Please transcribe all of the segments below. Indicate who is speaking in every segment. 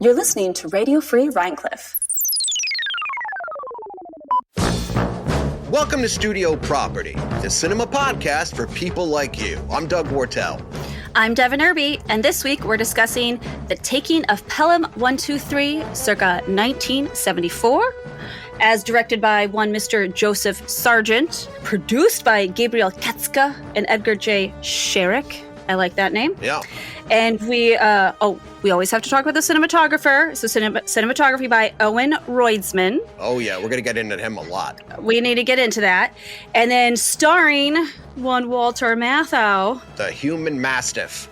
Speaker 1: You're listening to Radio Free Rhinecliff.
Speaker 2: Welcome to Studio Property, the cinema podcast for people like you. I'm Doug Wartell.
Speaker 1: I'm Devin Irby, and this week we're discussing The Taking of Pelham 123, circa 1974, as directed by one Mr. Joesph Sargeant, produced by Gabriel Ketska and Edgar J. Sherrick. I like that name.
Speaker 2: Yeah.
Speaker 1: And we always have to talk about the cinematographer. So cinematography by Owen Roidsman.
Speaker 2: Oh, yeah, we're going to get into him a lot.
Speaker 1: We need to get into that. And then starring one Walter Matthau.
Speaker 2: The Human Mastiff.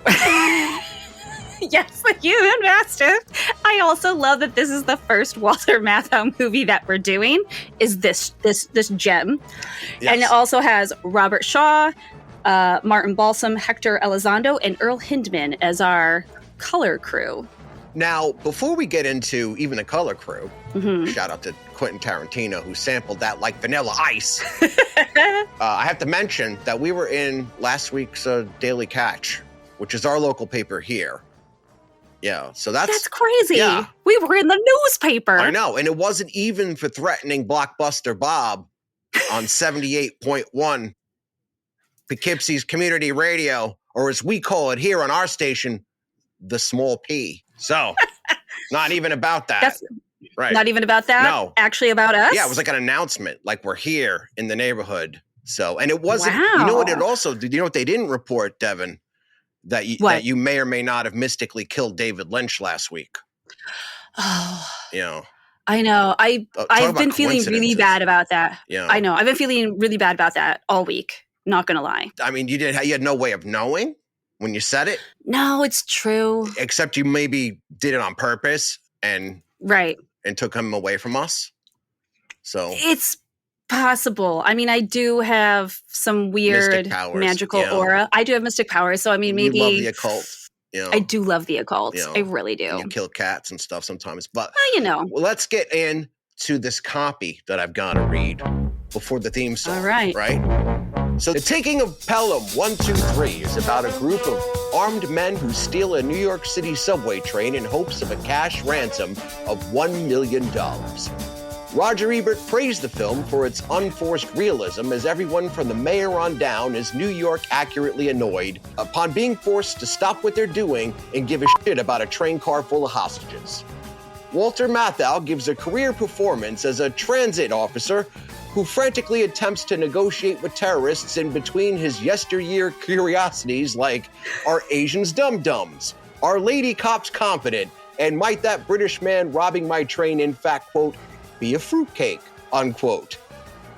Speaker 1: Yes, the Human Mastiff. I also love that this is the first Walter Matthau movie that we're doing, is this gem.
Speaker 2: Yes.
Speaker 1: And it also has Robert Shaw, Martin Balsam, Hector Elizondo, and Earl Hindman as our color crew.
Speaker 2: Now, before we get into even the color crew, shout out to Quentin Tarantino, who sampled that like Vanilla Ice. I have to mention that we were in last week's Daily Catch, which is our local paper here. Yeah, so that's
Speaker 1: crazy.
Speaker 2: Yeah.
Speaker 1: We were in the newspaper.
Speaker 2: I know, and it wasn't even for threatening Blockbuster Bob on 78.1 Poughkeepsie's community radio, or as we call it here on our station, the Small P. So, not even about that.
Speaker 1: That's
Speaker 2: right.
Speaker 1: Not even about that?
Speaker 2: No.
Speaker 1: Actually about us?
Speaker 2: Yeah, it was like an announcement, like we're here in the neighborhood. So, and it wasn't,
Speaker 1: Wow.
Speaker 2: you know what it also, you know what they didn't report, Devin? That you may or may not have mystically killed David Lynch last week.
Speaker 1: Oh.
Speaker 2: You know.
Speaker 1: I know. I've been feeling really bad about that.
Speaker 2: Yeah.
Speaker 1: I know. I've been feeling really bad about that all week. Not gonna lie.
Speaker 2: I mean, you had no way of knowing when you said it.
Speaker 1: No, it's true.
Speaker 2: Except you maybe did it on purpose and took him away from us. So
Speaker 1: it's possible. I mean, I do have some weird magical aura. I do have mystic powers. So I mean, maybe
Speaker 2: you love the occult. You know,
Speaker 1: I do love the occult. I really do.
Speaker 2: You kill cats and stuff sometimes, but
Speaker 1: well,
Speaker 2: let's get into this copy that I've got to read before the theme song.
Speaker 1: All right.
Speaker 2: Right. So The Taking of Pelham 123 is about a group of armed men who steal a New York City subway train in hopes of a cash ransom of $1 million. Roger Ebert praised the film for its unforced realism, as everyone from the mayor on down is New York accurately annoyed upon being forced to stop what they're doing and give a shit about a train car full of hostages. Walter Matthau gives a career performance as a transit officer who frantically attempts to negotiate with terrorists in between his yesteryear curiosities like, are Asians dum-dums? Are lady cops confident? And might that British man robbing my train in fact, quote, be a fruitcake, unquote.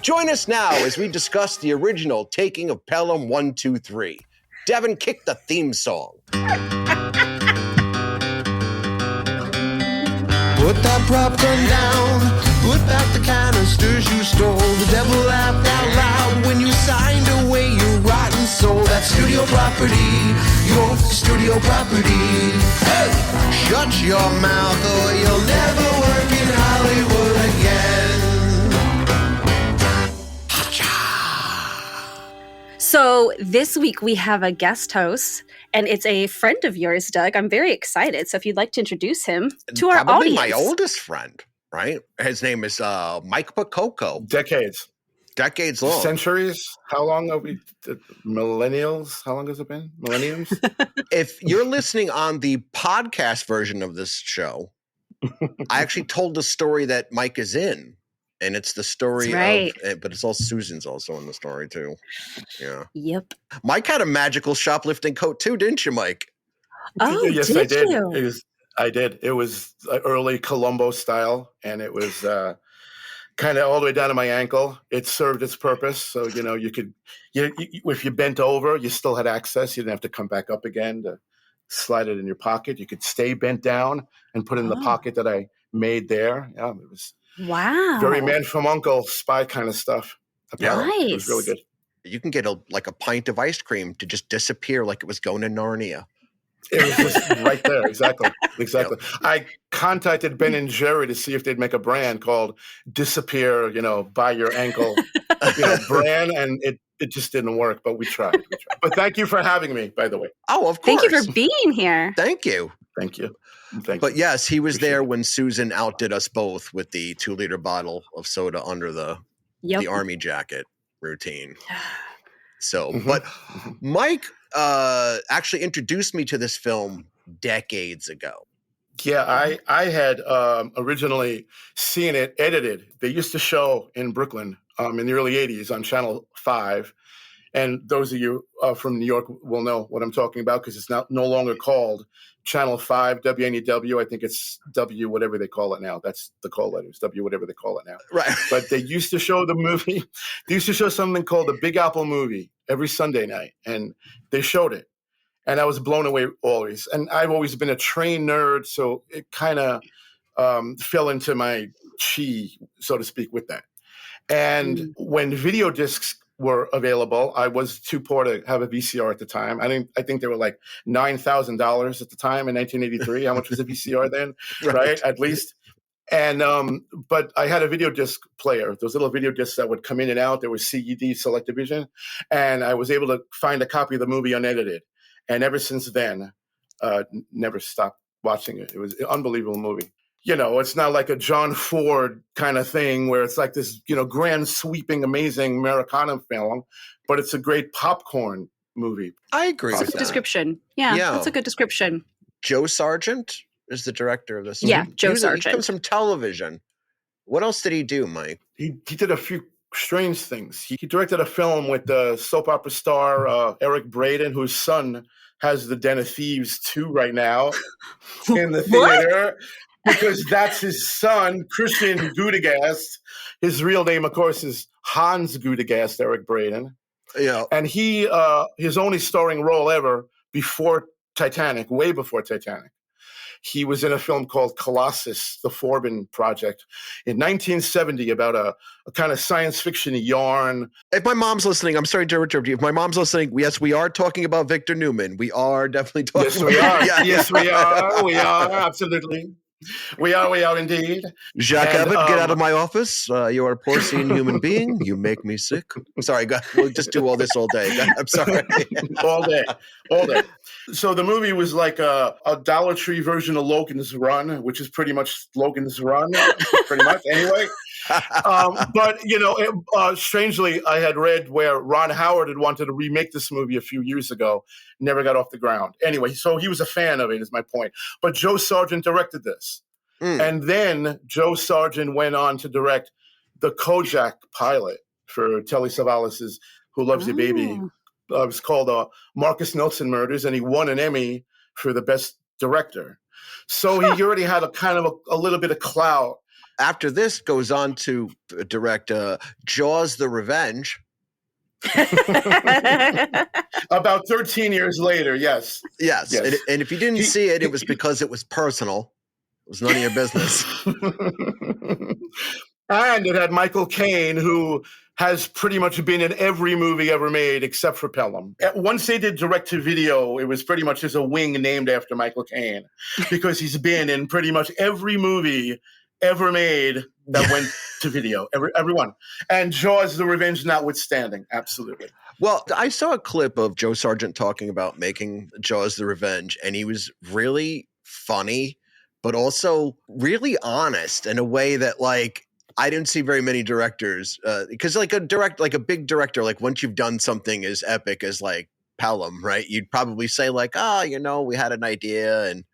Speaker 2: Join us now as we discuss the original Taking of Pelham 123. Devin, kick the theme song.
Speaker 3: Put that popcorn down, put back the canisters you stole. The devil laughed out loud when you signed away your rotten soul. That's studio property, your studio property. Hey! Shut your mouth or you'll never work in Hollywood again.
Speaker 1: So this week we have a guest host, and it's a friend of yours, Doug. I'm very excited. So if you'd like to introduce him to our
Speaker 2: Probably
Speaker 1: audience.
Speaker 2: my oldest friend, right? His name is Mike Percoco. Decades long.
Speaker 4: Centuries? How long have we? Millennials? How long has it been? Millenniums?
Speaker 2: If you're listening on the podcast version of this show, I actually told the story that Mike is in. And it's the story of, but it's all Susan's also in the story too. Yeah.
Speaker 1: Yep.
Speaker 2: Mike had a magical shoplifting coat too, didn't you, Mike?
Speaker 1: Oh,
Speaker 4: yes,
Speaker 1: did
Speaker 4: I did.
Speaker 1: you?
Speaker 4: I did. It was early Columbo style, and it was kind of all the way down to my ankle. It served its purpose, so you could, if you bent over, you still had access. You didn't have to come back up again to slide it in your pocket. You could stay bent down and put it in the pocket that I made there. Yeah, it was.
Speaker 1: Wow.
Speaker 4: Very Man from U.N.C.L.E. spy kind of stuff.
Speaker 2: Yeah.
Speaker 1: Nice.
Speaker 4: It was really good.
Speaker 2: You can get a pint of ice cream to just disappear like it was going to Narnia.
Speaker 4: It was just right there. Exactly. Yep. I contacted Ben and Jerry to see if they'd make a brand called Disappear, by your ankle, brand. And it just didn't work, but we tried. But thank you for having me, by the way.
Speaker 2: Oh, of course.
Speaker 1: Thank you for being here.
Speaker 2: Thank you.
Speaker 4: Thank
Speaker 2: But
Speaker 4: you.
Speaker 2: yes, he was
Speaker 4: Appreciate
Speaker 2: there
Speaker 4: it.
Speaker 2: when Susan outdid us both with the 2-liter bottle of soda under the army jacket routine. So, but Mike actually introduced me to this film decades ago.
Speaker 4: Yeah, I had originally seen it edited. They used to show in Brooklyn in the early 80s on Channel 5. And those of you from New York will know what I'm talking about because it's no longer called Channel 5, WNEW. I think it's W, whatever they call it now. That's the call letters, W, whatever they call it now.
Speaker 2: Right.
Speaker 4: But they used to show the movie. They used to show something called the Big Apple Movie every Sunday night. And they showed it. And I was blown away always. And I've always been a trained nerd, so it kind of fell into my chi, so to speak, with that. And when video discs were available, I was too poor to have a VCR at the time. I think they were like $9,000 at the time in 1983. How much was a VCR then? Right? At least. And but I had a video disc player, those little video discs that would come in and out. There was CED, Select Division, and I was able to find a copy of the movie unedited. And ever since then, never stopped watching it. It was an unbelievable movie. You know, it's not like a John Ford kind of thing where it's like this, grand, sweeping, amazing Americana film, but it's a great popcorn movie.
Speaker 2: I agree with
Speaker 1: That's a good description. Yeah, that's a good description.
Speaker 2: Joesph Sargeant is the director of this.
Speaker 1: Yeah, Joesph Sargeant.
Speaker 2: He comes from television. What else did he do, Mike?
Speaker 4: He did a few strange things. He directed a film with the soap opera star Eric Braeden, whose son has the Den of Thieves 2 right now in the theater. Because that's his son, Christian Gudegast. His real name, of course, is Hans Gudegast, Eric Braeden.
Speaker 2: Yeah.
Speaker 4: And he, his only starring role ever before Titanic, way before Titanic, he was in a film called Colossus, the Forbin Project, in 1970 about a kind of science fiction yarn.
Speaker 2: If my mom's listening, I'm sorry to interrupt you. If my mom's listening, yes, we are talking about Victor Newman. We are definitely talking
Speaker 4: Yes, we are.
Speaker 2: Yeah.
Speaker 4: Yes, we are. We are, absolutely. We are indeed.
Speaker 2: Jacques Abbott, get out of my office. You are a porcine human being. You make me sick. Sorry, we'll just do all this all day. I'm sorry.
Speaker 4: all day. So the movie was like a Dollar Tree version of Logan's Run, which is pretty much Logan's Run, pretty much. Anyway, but strangely, I had read where Ron Howard had wanted to remake this movie a few years ago, never got off the ground. Anyway, so he was a fan of it, is my point. But Joesph Sargeant directed this. And then Joesph Sargeant went on to direct the Kojak pilot for Telly Savalas's Who Loves Your Baby. It was called Marcus Nelson Murders, and he won an Emmy for the best director. So he already had a kind of a little bit of clout.
Speaker 2: After this, goes on to direct Jaws: The Revenge.
Speaker 4: About 13 years later, yes.
Speaker 2: Yes. And if you didn't see it, it was because it was personal. It was none of your business.
Speaker 4: And it had Michael Caine, who has pretty much been in every movie ever made except for Pelham. Once they did direct-to-video, it was pretty much just a wing named after Michael Caine because he's been in pretty much every movie ever made that went to video, everyone. And Jaws: The Revenge notwithstanding, absolutely.
Speaker 2: Well, I saw a clip of Joesph Sargeant talking about making Jaws: The Revenge, and he was really funny, but also really honest in a way that, like, I didn't see very many directors because like a big director, like once you've done something as epic as like Pelham, right? You'd probably say like, we had an idea and,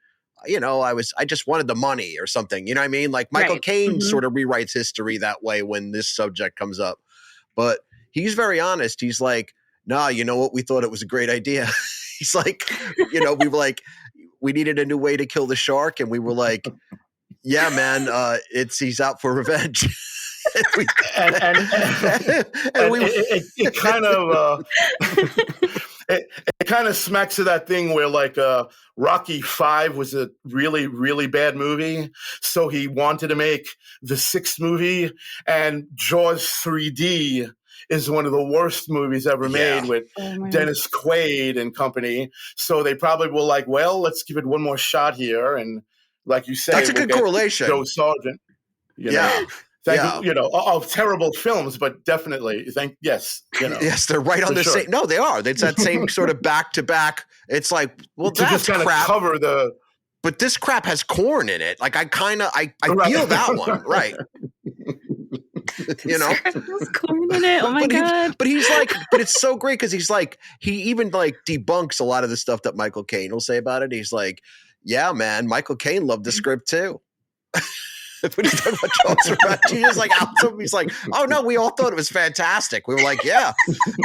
Speaker 2: I just wanted the money or something. You know what I mean? Like Michael Caine sort of rewrites history that way when this subject comes up. But he's very honest. He's like, nah, you know what? We thought it was a great idea. He's like, we were like, we needed a new way to kill the shark. And we were like, yeah, man, he's out for revenge.
Speaker 4: It kind of smacks of that thing where like Rocky V was a really, really bad movie. So he wanted to make the 6th movie, and Jaws 3D is one of the worst movies ever made with Dennis Quaid and company. So they probably were like, well, let's give it one more shot here. And like you say,
Speaker 2: that's a good correlation.
Speaker 4: Joesph Sargeant. Of terrible films, but definitely yes.
Speaker 2: Yes, they're right on the same. No, they are. It's that same sort of back to back. It's like, well,
Speaker 4: to
Speaker 2: that's
Speaker 4: just kind of cover the.
Speaker 2: but this crap has corn in it. Like I
Speaker 4: Right.
Speaker 2: feel that one, right? You know,
Speaker 1: There's corn in it. Oh my
Speaker 2: but
Speaker 1: god!
Speaker 2: but he's like, but it's so great because he's like, he even like debunks a lot of the stuff that Michael Caine will say about it. He's like, yeah, man, Michael Caine loved the script too. When he's talking about Joesph Sargeant, he's like, he's like, oh no, we all thought it was fantastic. We were like, yeah.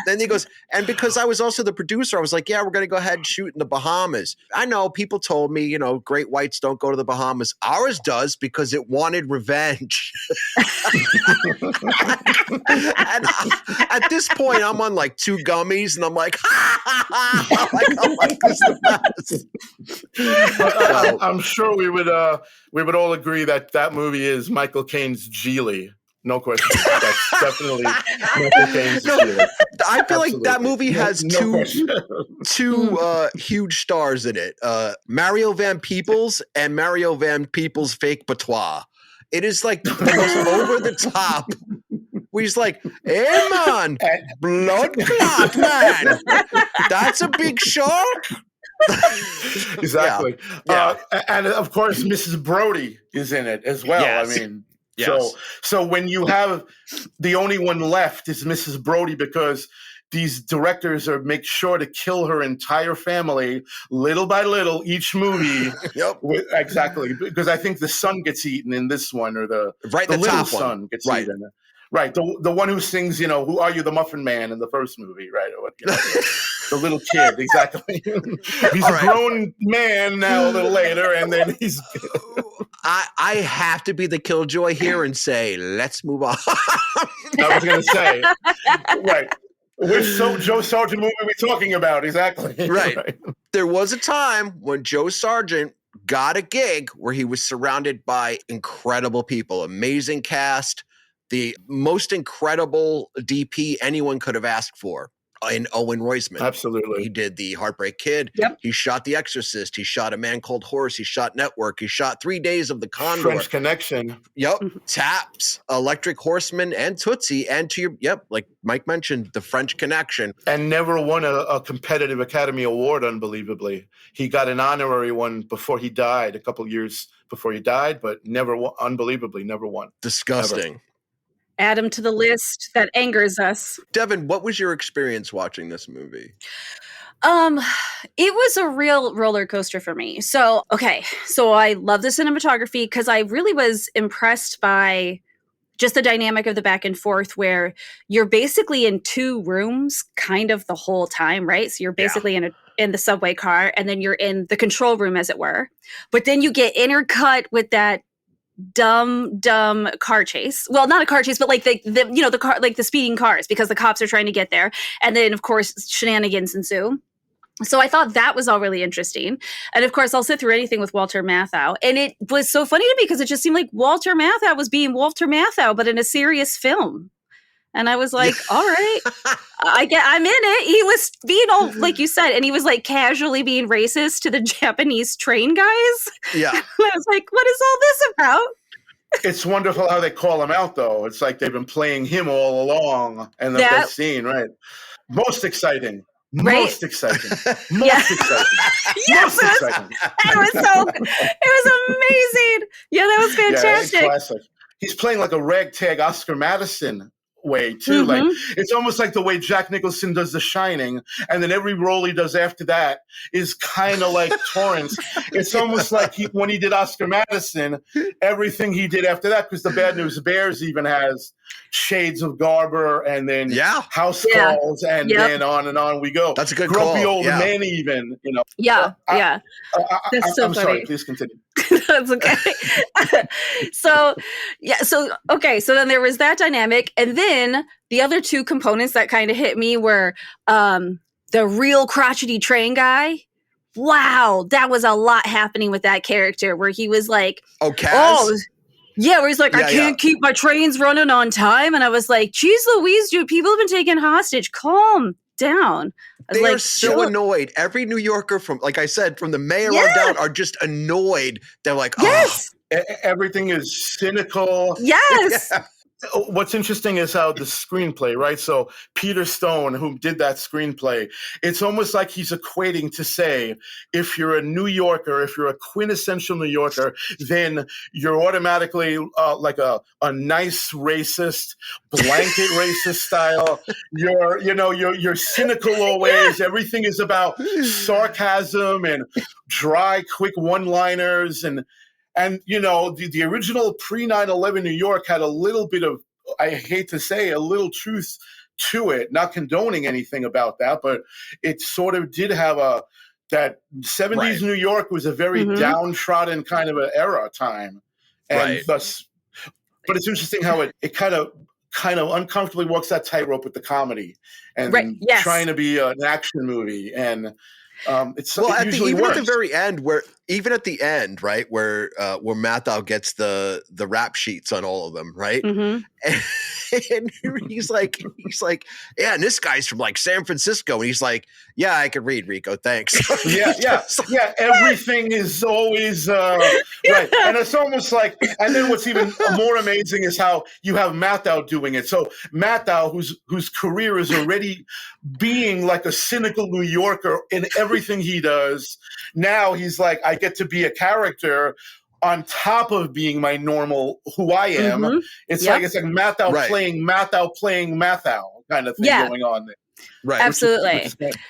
Speaker 2: Then he goes, and because I was also the producer, I was like, yeah, we're gonna go ahead and shoot in the Bahamas. I know people told me, you know, great whites don't go to the Bahamas. Ours does because it wanted revenge. And at this point, I'm on like 2 gummies, and I'm like, I'm like, this is the best.
Speaker 4: I'm sure we would all agree that movie is Michael Caine's Geely. No question. That's definitely Michael Caine's Geely.
Speaker 2: I feel like that
Speaker 4: Absolutely.
Speaker 2: movie has two huge stars in it. Mario Van Peebles and Mario Van Peebles' fake patois. It is like the most over the top. Where he's like, hey man, blood clot, man. That's a big shark.
Speaker 4: Exactly.
Speaker 2: Yeah.
Speaker 4: And of course, Mrs. Brody is in it as well.
Speaker 2: Yes.
Speaker 4: I mean,
Speaker 2: Yes.
Speaker 4: so when you have the only one left is Mrs. Brody because these directors make sure to kill her entire family little by little each movie.
Speaker 2: Yep.
Speaker 4: Exactly. Because I think the son gets eaten in this one, or the
Speaker 2: the
Speaker 4: little
Speaker 2: top
Speaker 4: son
Speaker 2: one.
Speaker 4: gets
Speaker 2: Right.
Speaker 4: eaten. Right. The one who sings, you know, Who Are You, the Muffin Man in the first movie, right? Or, you know, the little kid, exactly. He's
Speaker 2: All
Speaker 4: a
Speaker 2: right.
Speaker 4: grown man now a little later, and then he's...
Speaker 2: I have to be the killjoy here and say, let's move on.
Speaker 4: I was going to say, right. Which Joe Sargeant movie are we talking about? Exactly.
Speaker 2: Right. There was a time when Joe Sargeant got a gig where he was surrounded by incredible people, amazing cast, the most incredible DP anyone could have asked for in Owen Roisman.
Speaker 4: Absolutely.
Speaker 2: He did The Heartbreak Kid.
Speaker 1: Yep.
Speaker 2: He shot The Exorcist. He shot A Man Called Horse. He shot Network. He shot 3 Days of the Condor.
Speaker 4: French Connection.
Speaker 2: Yep. Taps, Electric Horseman, and Tootsie. And to your, like Mike mentioned, The French Connection.
Speaker 4: And never won a competitive Academy Award, unbelievably. He got an honorary one before he died, a couple years before he died, but never won, unbelievably, never won.
Speaker 2: Disgusting.
Speaker 4: Ever.
Speaker 1: Add him to the list that angers us.
Speaker 2: Devin, what was your experience watching this movie?
Speaker 1: It was a real roller coaster for me. So I love the cinematography because I really was impressed by just the dynamic of the back and forth where you're basically in 2 rooms kind of the whole time, right? So you're basically in the subway car, and then you're in the control room, as it were. But then you get intercut with that dumb car chase. Well, not a car chase, but like the car, like the speeding cars, because the cops are trying to get there. And then of course shenanigans ensue. So I thought that was all really interesting. And of course I'll sit through anything with Walter Matthau. And it was so funny to me because it just seemed like Walter Matthau was being Walter Matthau, but in a serious film. And I was like, all right, I'm in it. He was being all, like you said, and he was like casually being racist to the Japanese train guys.
Speaker 2: Yeah.
Speaker 1: And I was like, what is all this about?
Speaker 4: It's wonderful how they call him out, though. It's like they've been playing him all along. And that scene, right? Most exciting.
Speaker 1: Right?
Speaker 4: Most exciting. Most exciting.
Speaker 1: Yes,
Speaker 4: Most exciting.
Speaker 1: it was amazing. Yeah, that was fantastic.
Speaker 4: Yeah, classic. He's playing like a ragtag Oscar Madison way too.
Speaker 1: Mm-hmm.
Speaker 4: Like it's almost like the way Jack Nicholson does The Shining, and then every role he does after that is kind of like Torrance. It's almost like when he did Oscar Madison, everything he did after that, because the Bad News Bears even has Shades of Garber, and then House Calls, and then on we go.
Speaker 2: That's a good
Speaker 4: Grumpy
Speaker 2: call.
Speaker 4: Old Men, even, you know.
Speaker 1: That's so
Speaker 4: I'm
Speaker 1: funny.
Speaker 4: sorry. Please continue.
Speaker 1: That's okay. So then there was that dynamic, and then the other 2 components that kind of hit me were the real crotchety train guy. Wow, that was a lot happening with that character where he was like, where he's like, I can't keep my trains running on time. And I was like, geez Louise, dude, people have been taken hostage. Calm down.
Speaker 2: They are so annoyed. Every New Yorker, from, like I said, from the mayor on down, are just annoyed. They're like,
Speaker 4: everything is cynical.
Speaker 1: Yes.
Speaker 4: what's interesting is how the screenplay, right? So Peter Stone, who did that screenplay, it's almost like he's equating to say, if you're a New Yorker, if you're a quintessential New Yorker, then you're automatically like a nice racist, blanket racist style. You're cynical always. Everything is about sarcasm and dry, quick one-liners and the original pre 9/11 New York had a little bit of, I hate to say, a little truth to it. Not condoning anything about that, but it sort of did have that 70s New York was a very downtrodden kind of an era time, and thus. But it's interesting how it kind of uncomfortably walks that tightrope with the comedy and trying to be an action movie and. Even at the very end, right, where Matthau gets the rap sheets on all of them, right, and he's like, yeah, and this guy's from like San Francisco, and he's like, yeah, I can read, Rico, thanks. yeah. Everything is always right, and it's almost like, and then what's even more amazing is how you have Matthau doing it. So Matthau, whose career is already being like a cynical New Yorker in everything he does, now he's like, I get to be a character on top of being my normal who I am. It's like Matthau playing Matthau kind of thing going on there.
Speaker 1: Right. Absolutely.
Speaker 2: Like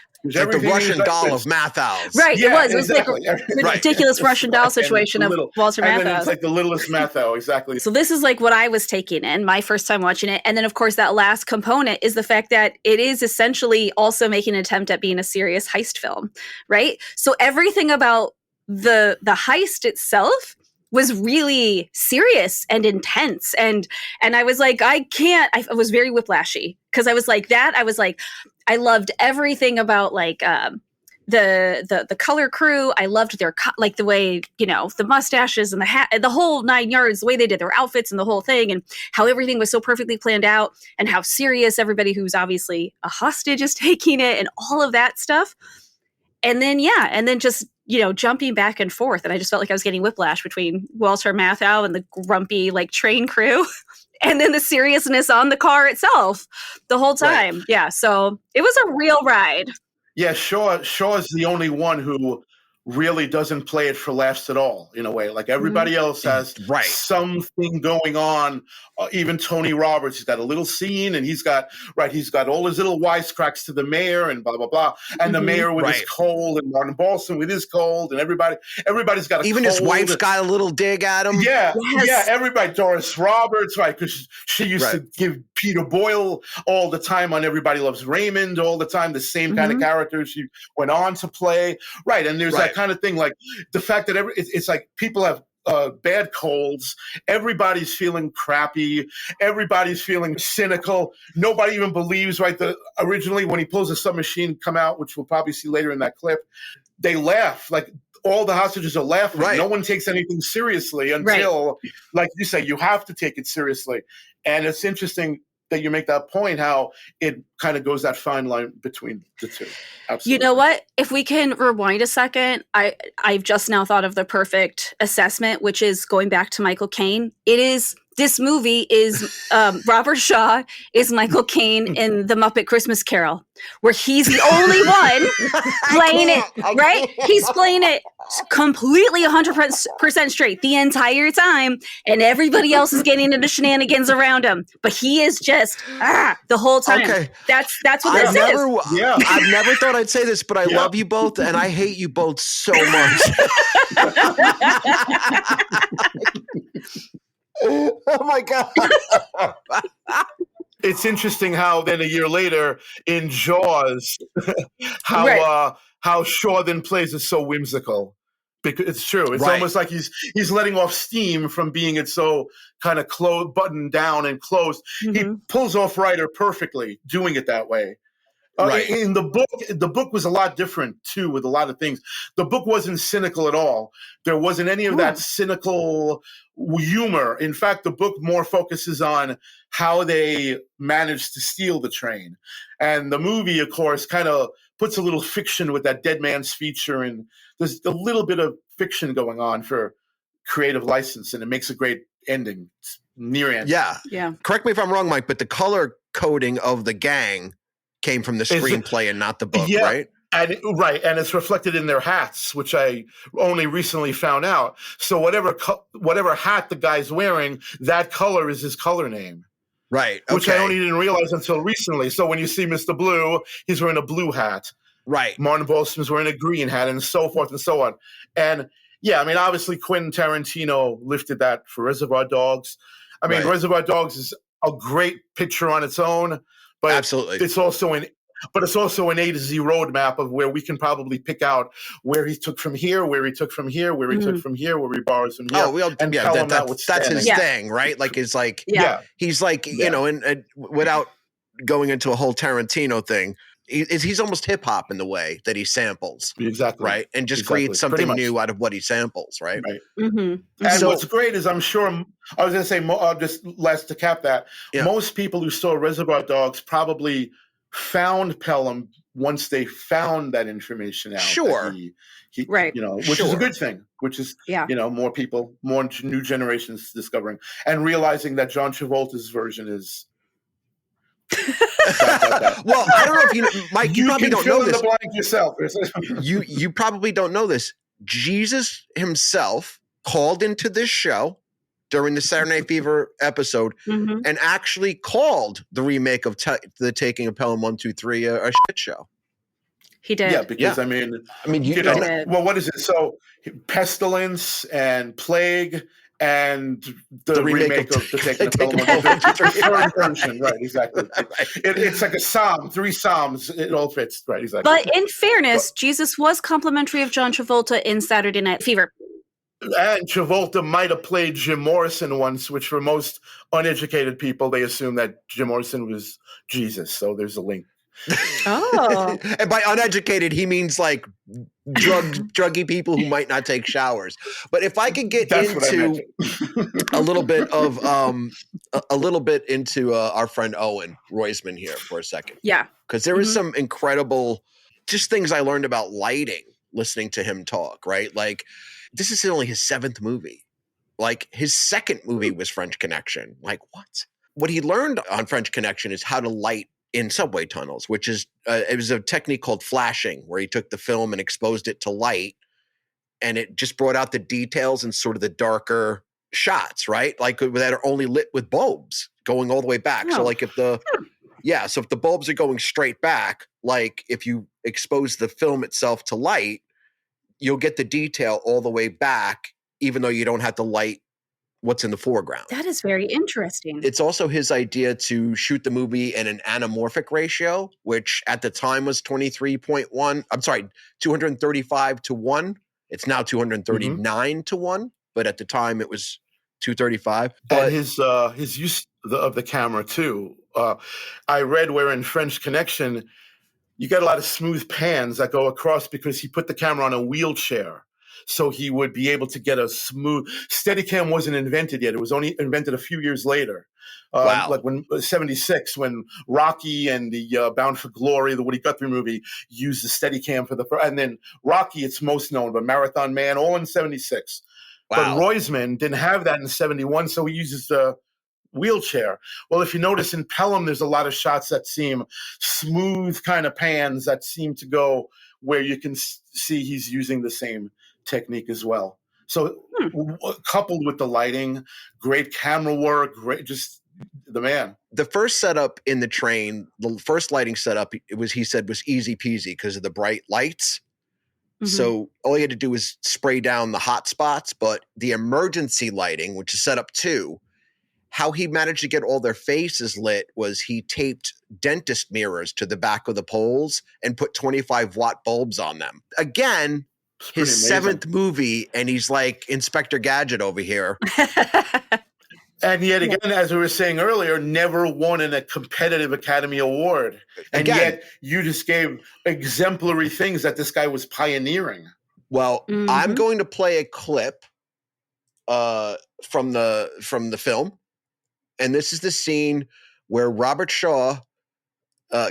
Speaker 2: the Russian doll of Matthau's.
Speaker 1: Right, yeah, it was exactly. Like a ridiculous Russian doll situation of Walter Matthau.
Speaker 4: And then it's like the littlest Matthau, exactly.
Speaker 1: So this is like what I was taking in my first time watching it. And then, of course, that last component is the fact that it is essentially also making an attempt at being a serious heist film, right? So everything about the heist itself was really serious and intense. And I was like, I was very whiplashy because I was like, I loved everything about like the color crew. I loved their like the way, the mustaches and the hat, the whole 9 yards, the way they did their outfits and the whole thing, and how everything was so perfectly planned out, and how serious everybody who's obviously a hostage is taking it, and all of that stuff. And then just jumping back and forth, and I just felt like I was getting whiplash between Walter Matthau and the grumpy like train crew. And then the seriousness on the car itself the whole time. Right. Yeah. So it was a real ride.
Speaker 4: Yeah. Shaw is the only one who really doesn't play it for laughs at all, in a way. Like everybody else has something going on. Even Tony Roberts, he's got a little scene, and he's got all his little wisecracks to the mayor and blah, blah, blah. And the mayor with his cold, and Martin Balsam with his cold, and everybody's got a
Speaker 2: even
Speaker 4: cold.
Speaker 2: His wife's got a little dig at him.
Speaker 4: Yeah. Yes. Yeah. Everybody, Doris Roberts, right. Because she used to give Peter Boyle all the time on Everybody Loves Raymond all the time, the same kind of characters she went on to play. Right. And there's that kind of thing, like the fact that it's like people have bad colds, everybody's feeling crappy, everybody's feeling cynical, nobody even believes, right? Originally when he pulls a submachine come out, which we'll probably see later in that clip, they laugh, like all the hostages are laughing. No one takes anything seriously until, like you say, you have to take it seriously. And it's interesting that you make that point, how it kind of goes that fine line between the two. Absolutely. You
Speaker 1: know what? If we can rewind a second, I've just now thought of the perfect assessment, which is going back to Michael Caine. This movie is Robert Shaw is Michael Caine in The Muppet Christmas Carol, where he's the only one playing it, right? He's playing it completely 100% straight the entire time, and everybody else is getting into shenanigans around him. But he is just the whole time. Okay. That's what this is.
Speaker 2: Yeah. I've never thought I'd say this, but I love you both, and I hate you both so much. Oh my God.
Speaker 4: It's interesting how then a year later in Jaws, how Shaw then plays it so whimsical. Because it's true. It's almost like he's letting off steam from being it so kind of buttoned down and closed. He pulls off Ryder perfectly doing it that way. In the book was a lot different too, with a lot of things. The book wasn't cynical at all. There wasn't any of that cynical humor. In fact, the book more focuses on how they managed to steal the train. And the movie, of course, kind of puts a little fiction with that dead man's feature, and there's a little bit of fiction going on for creative license, and it makes a great ending. near-end.
Speaker 2: Yeah.
Speaker 1: Yeah.
Speaker 2: Correct me if I'm wrong, Mike, but the color coding of the gang came from the screenplay and not the book, right?
Speaker 4: And it's reflected in their hats, which I only recently found out. So whatever hat the guy's wearing, that color is his color name.
Speaker 2: Right. Okay.
Speaker 4: Which I only didn't realize until recently. So when you see Mr. Blue, he's wearing a blue hat.
Speaker 2: Right.
Speaker 4: Martin Balsam's wearing a green hat, and so forth and so on. And yeah, I mean, obviously Quentin Tarantino lifted that for Reservoir Dogs. I mean, Reservoir Dogs is a great picture on its own, but
Speaker 2: absolutely,
Speaker 4: it's also an A to Z roadmap of where we can probably pick out where he took from here, where he took from here, where he took from here, where he borrows from here.
Speaker 2: Oh, that's his thing, right? Like, it's like, he's like, you know, and without going into a whole Tarantino thing, he's almost hip hop in the way that he samples, right, and just creates something new out of what he samples, right?
Speaker 4: And what's great is, I'm sure, I was going to say, just last to cap that, most people who saw Reservoir Dogs probably found Pelham once they found that information out.
Speaker 2: Sure,
Speaker 4: right. You know, which is a good thing. Which is, you know, more people, more new generations discovering and realizing that John Travolta's version is.
Speaker 2: Well, I don't know if you, Mike, you probably don't know this.
Speaker 4: The blank yourself.
Speaker 2: you probably don't know this. Jesus himself called into this show during the Saturday Night Fever episode and actually called the remake of the Taking of Pelham 1, 2, 3 a shit show.
Speaker 1: He did.
Speaker 4: Yeah, because I mean, you know, well, what is it? So, Pestilence and Plague and the remake of the Taking of Pelham 1, 2, 3 version. Right, exactly. It's like a psalm, 3 psalms. It all fits. Right, exactly.
Speaker 1: But in fairness, Jesus was complimentary of John Travolta in Saturday Night Fever.
Speaker 4: And Travolta might have played Jim Morrison once, which for most uneducated people, they assume that Jim Morrison was Jesus. So there's a link.
Speaker 1: Oh.
Speaker 2: And by uneducated, he means like druggy people who might not take showers. But if I could get into a little bit of our friend Owen Roisman here for a second.
Speaker 1: Yeah.
Speaker 2: Because there was some incredible just things I learned about lighting listening to him talk, right? Like, this is only his 7th movie. Like, his 2nd movie was French Connection. Like, what? What he learned on French Connection is how to light in subway tunnels, which is it was a technique called flashing, where he took the film and exposed it to light, and it just brought out the details and sort of the darker shots, right? Like, that are only lit with bulbs going all the way back. So like if the bulbs are going straight back, like if you expose the film itself to light, you'll get the detail all the way back, even though you don't have to light what's in the foreground.
Speaker 1: That is very interesting.
Speaker 2: It's also his idea to shoot the movie in an anamorphic ratio, which at the time was 235 to 1. It's now 239 to 1, but at the time it was 235. But
Speaker 4: and his use of the camera too. I read where in French Connection, you got a lot of smooth pans that go across because he put the camera on a wheelchair. So he would be able to get a smooth. Steadicam wasn't invented yet. It was only invented a few years later. Like when 76, when Rocky and the Bound for Glory, the Woody Guthrie movie, used the Steadicam for and then Rocky, it's most known, but Marathon Man, all in 76. Wow. But Roisman didn't have that in 71, so he uses the wheelchair. Well, if you notice in Pelham, there's a lot of shots that seem smooth kind of pans that seem to go where you can see he's using the same technique as well. So coupled with the lighting, great camera work, just the man.
Speaker 2: The first setup in the train, the first lighting setup, he said was easy peasy because of the bright lights. So all he had to do was spray down the hot spots, but the emergency lighting, which is setup 2, how he managed to get all their faces lit was he taped dentist mirrors to the back of the poles and put 25-watt bulbs on them. Again, his 7th movie, and he's like Inspector Gadget over here.
Speaker 4: And yet again, as we were saying earlier, never won a competitive Academy Award. And yet you just gave exemplary things that this guy was pioneering.
Speaker 2: Well, I'm going to play a clip from the film. And this is the scene where Robert Shaw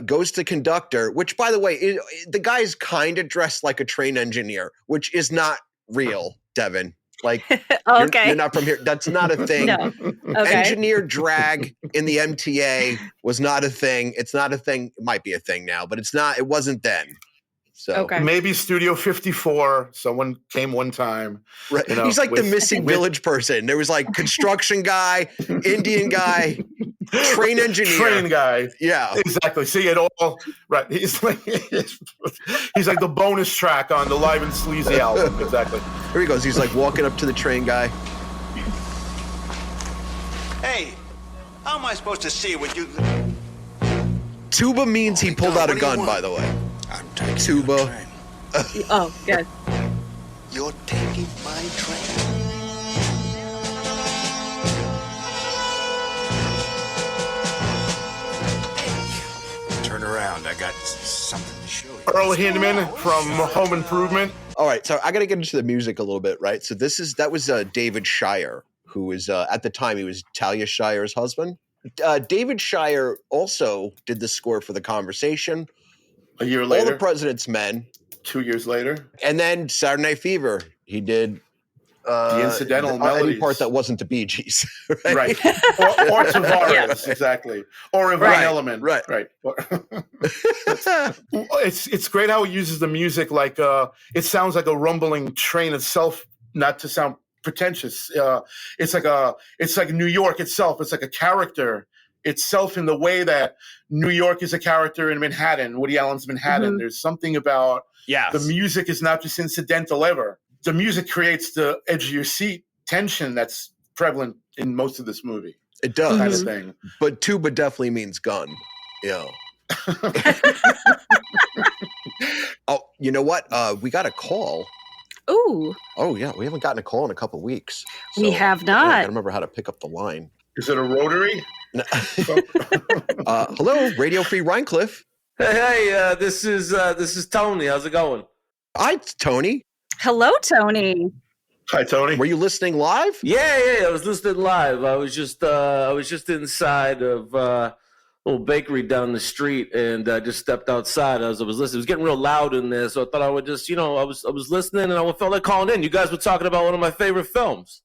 Speaker 2: goes to conductor, which, by the way, the guy's kind of dressed like a train engineer, which is not real, Devin. Like,
Speaker 1: Okay.
Speaker 2: you're not from here. That's not a thing.
Speaker 1: No. Okay.
Speaker 2: Engineered drag in the MTA was not a thing. It's not a thing. It might be a thing now, but it wasn't then. So
Speaker 1: Okay.
Speaker 4: Maybe Studio 54. Someone came one time.
Speaker 2: right.
Speaker 4: You know,
Speaker 2: He's like the missing village person. There was like construction guy, Indian guy, train engineer.
Speaker 4: Train guy.
Speaker 2: Yeah.
Speaker 4: Exactly. See it all. Right. He's like the bonus track on the Live and Sleazy album. Exactly.
Speaker 2: Here he goes. He's like walking up to the train guy.
Speaker 5: Hey, how am I supposed to see what you...
Speaker 2: Tuba means he pulled out a gun, by the way.
Speaker 5: I'm taking
Speaker 2: Tuba.
Speaker 5: your train.
Speaker 1: Oh, good.
Speaker 5: You're taking my train. Turn around. I got something to show you.
Speaker 4: Earl Hindman from Home Improvement.
Speaker 2: All right, so I got to get into the music a little bit, right? So that was David Shire, who was at the time he was Talia Shire's husband. David Shire also did the score for The Conversation,
Speaker 4: A year later.
Speaker 2: All the President's Men,
Speaker 4: 2 years later.
Speaker 2: and then Saturday Night Fever. He did
Speaker 4: The incidental
Speaker 2: any
Speaker 4: melodies.
Speaker 2: part that wasn't the Bee Gees,
Speaker 4: Right. Or Tavares, exactly. Or a
Speaker 2: Right,
Speaker 4: element.
Speaker 2: right.
Speaker 4: It's great how he uses the music like it sounds like a rumbling train itself, not to sound pretentious. It's like New York itself. It's like a character itself in the way that New York is a character in Manhattan, Woody Allen's Manhattan.
Speaker 1: Mhm.
Speaker 4: There's something about the music is not just incidental ever. The music creates the edge of your seat tension that's prevalent in most of this movie.
Speaker 2: It does.
Speaker 4: Kind of thing.
Speaker 2: But tuba definitely means gun. Yeah. Oh, you know what? We got a call.
Speaker 1: Ooh,
Speaker 2: Oh yeah, we haven't gotten a call in a couple weeks.
Speaker 1: we have
Speaker 2: I
Speaker 1: not.
Speaker 2: gotta remember how to pick up the line.
Speaker 4: Is it a rotary?
Speaker 2: Hello, Radio Free Rhinecliff.
Speaker 6: Hey, this is Tony. How's it going?
Speaker 2: Hi, Tony.
Speaker 1: Hello, Tony.
Speaker 4: Hi, Tony.
Speaker 2: Were you listening live?
Speaker 6: Yeah. I was listening live. I was just inside of a little bakery down the street, and I just stepped outside as I was listening. It was getting real loud in there, so I thought I would just, I was listening, and I felt like calling in. You guys were talking about one of my favorite films.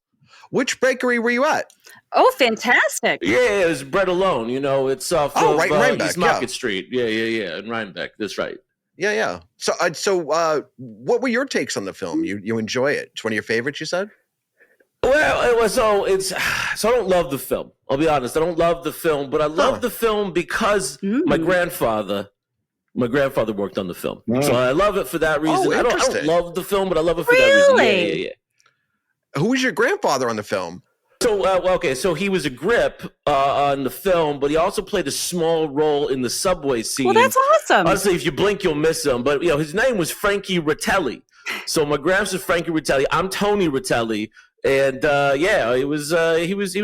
Speaker 2: Which bakery were you at?
Speaker 1: Oh, fantastic.
Speaker 6: Yeah, it was Bread Alone. It's off
Speaker 2: Oh,
Speaker 6: of
Speaker 2: right in Rhinebeck,
Speaker 6: East Market Street. Yeah, in Rhinebeck. That's right.
Speaker 2: Yeah. So, what were your takes on the film? You enjoy it? It's one of your favorites, you said?
Speaker 6: Well, it was so I don't love the film. I'll be honest. I don't love the film, but I love the film because my grandfather worked on the film. So I love it for that reason. I don't love the film, but I love it for that reason. Yeah.
Speaker 2: Who was your grandfather on the film?
Speaker 6: So, so he was a grip on the film, but he also played a small role in the subway scene.
Speaker 1: Well, that's awesome.
Speaker 6: Honestly, if you blink, you'll miss him. But, his name was Frankie Ratteli. So my gramps is Frankie Ratteli. I'm Tony Ratteli. And, he was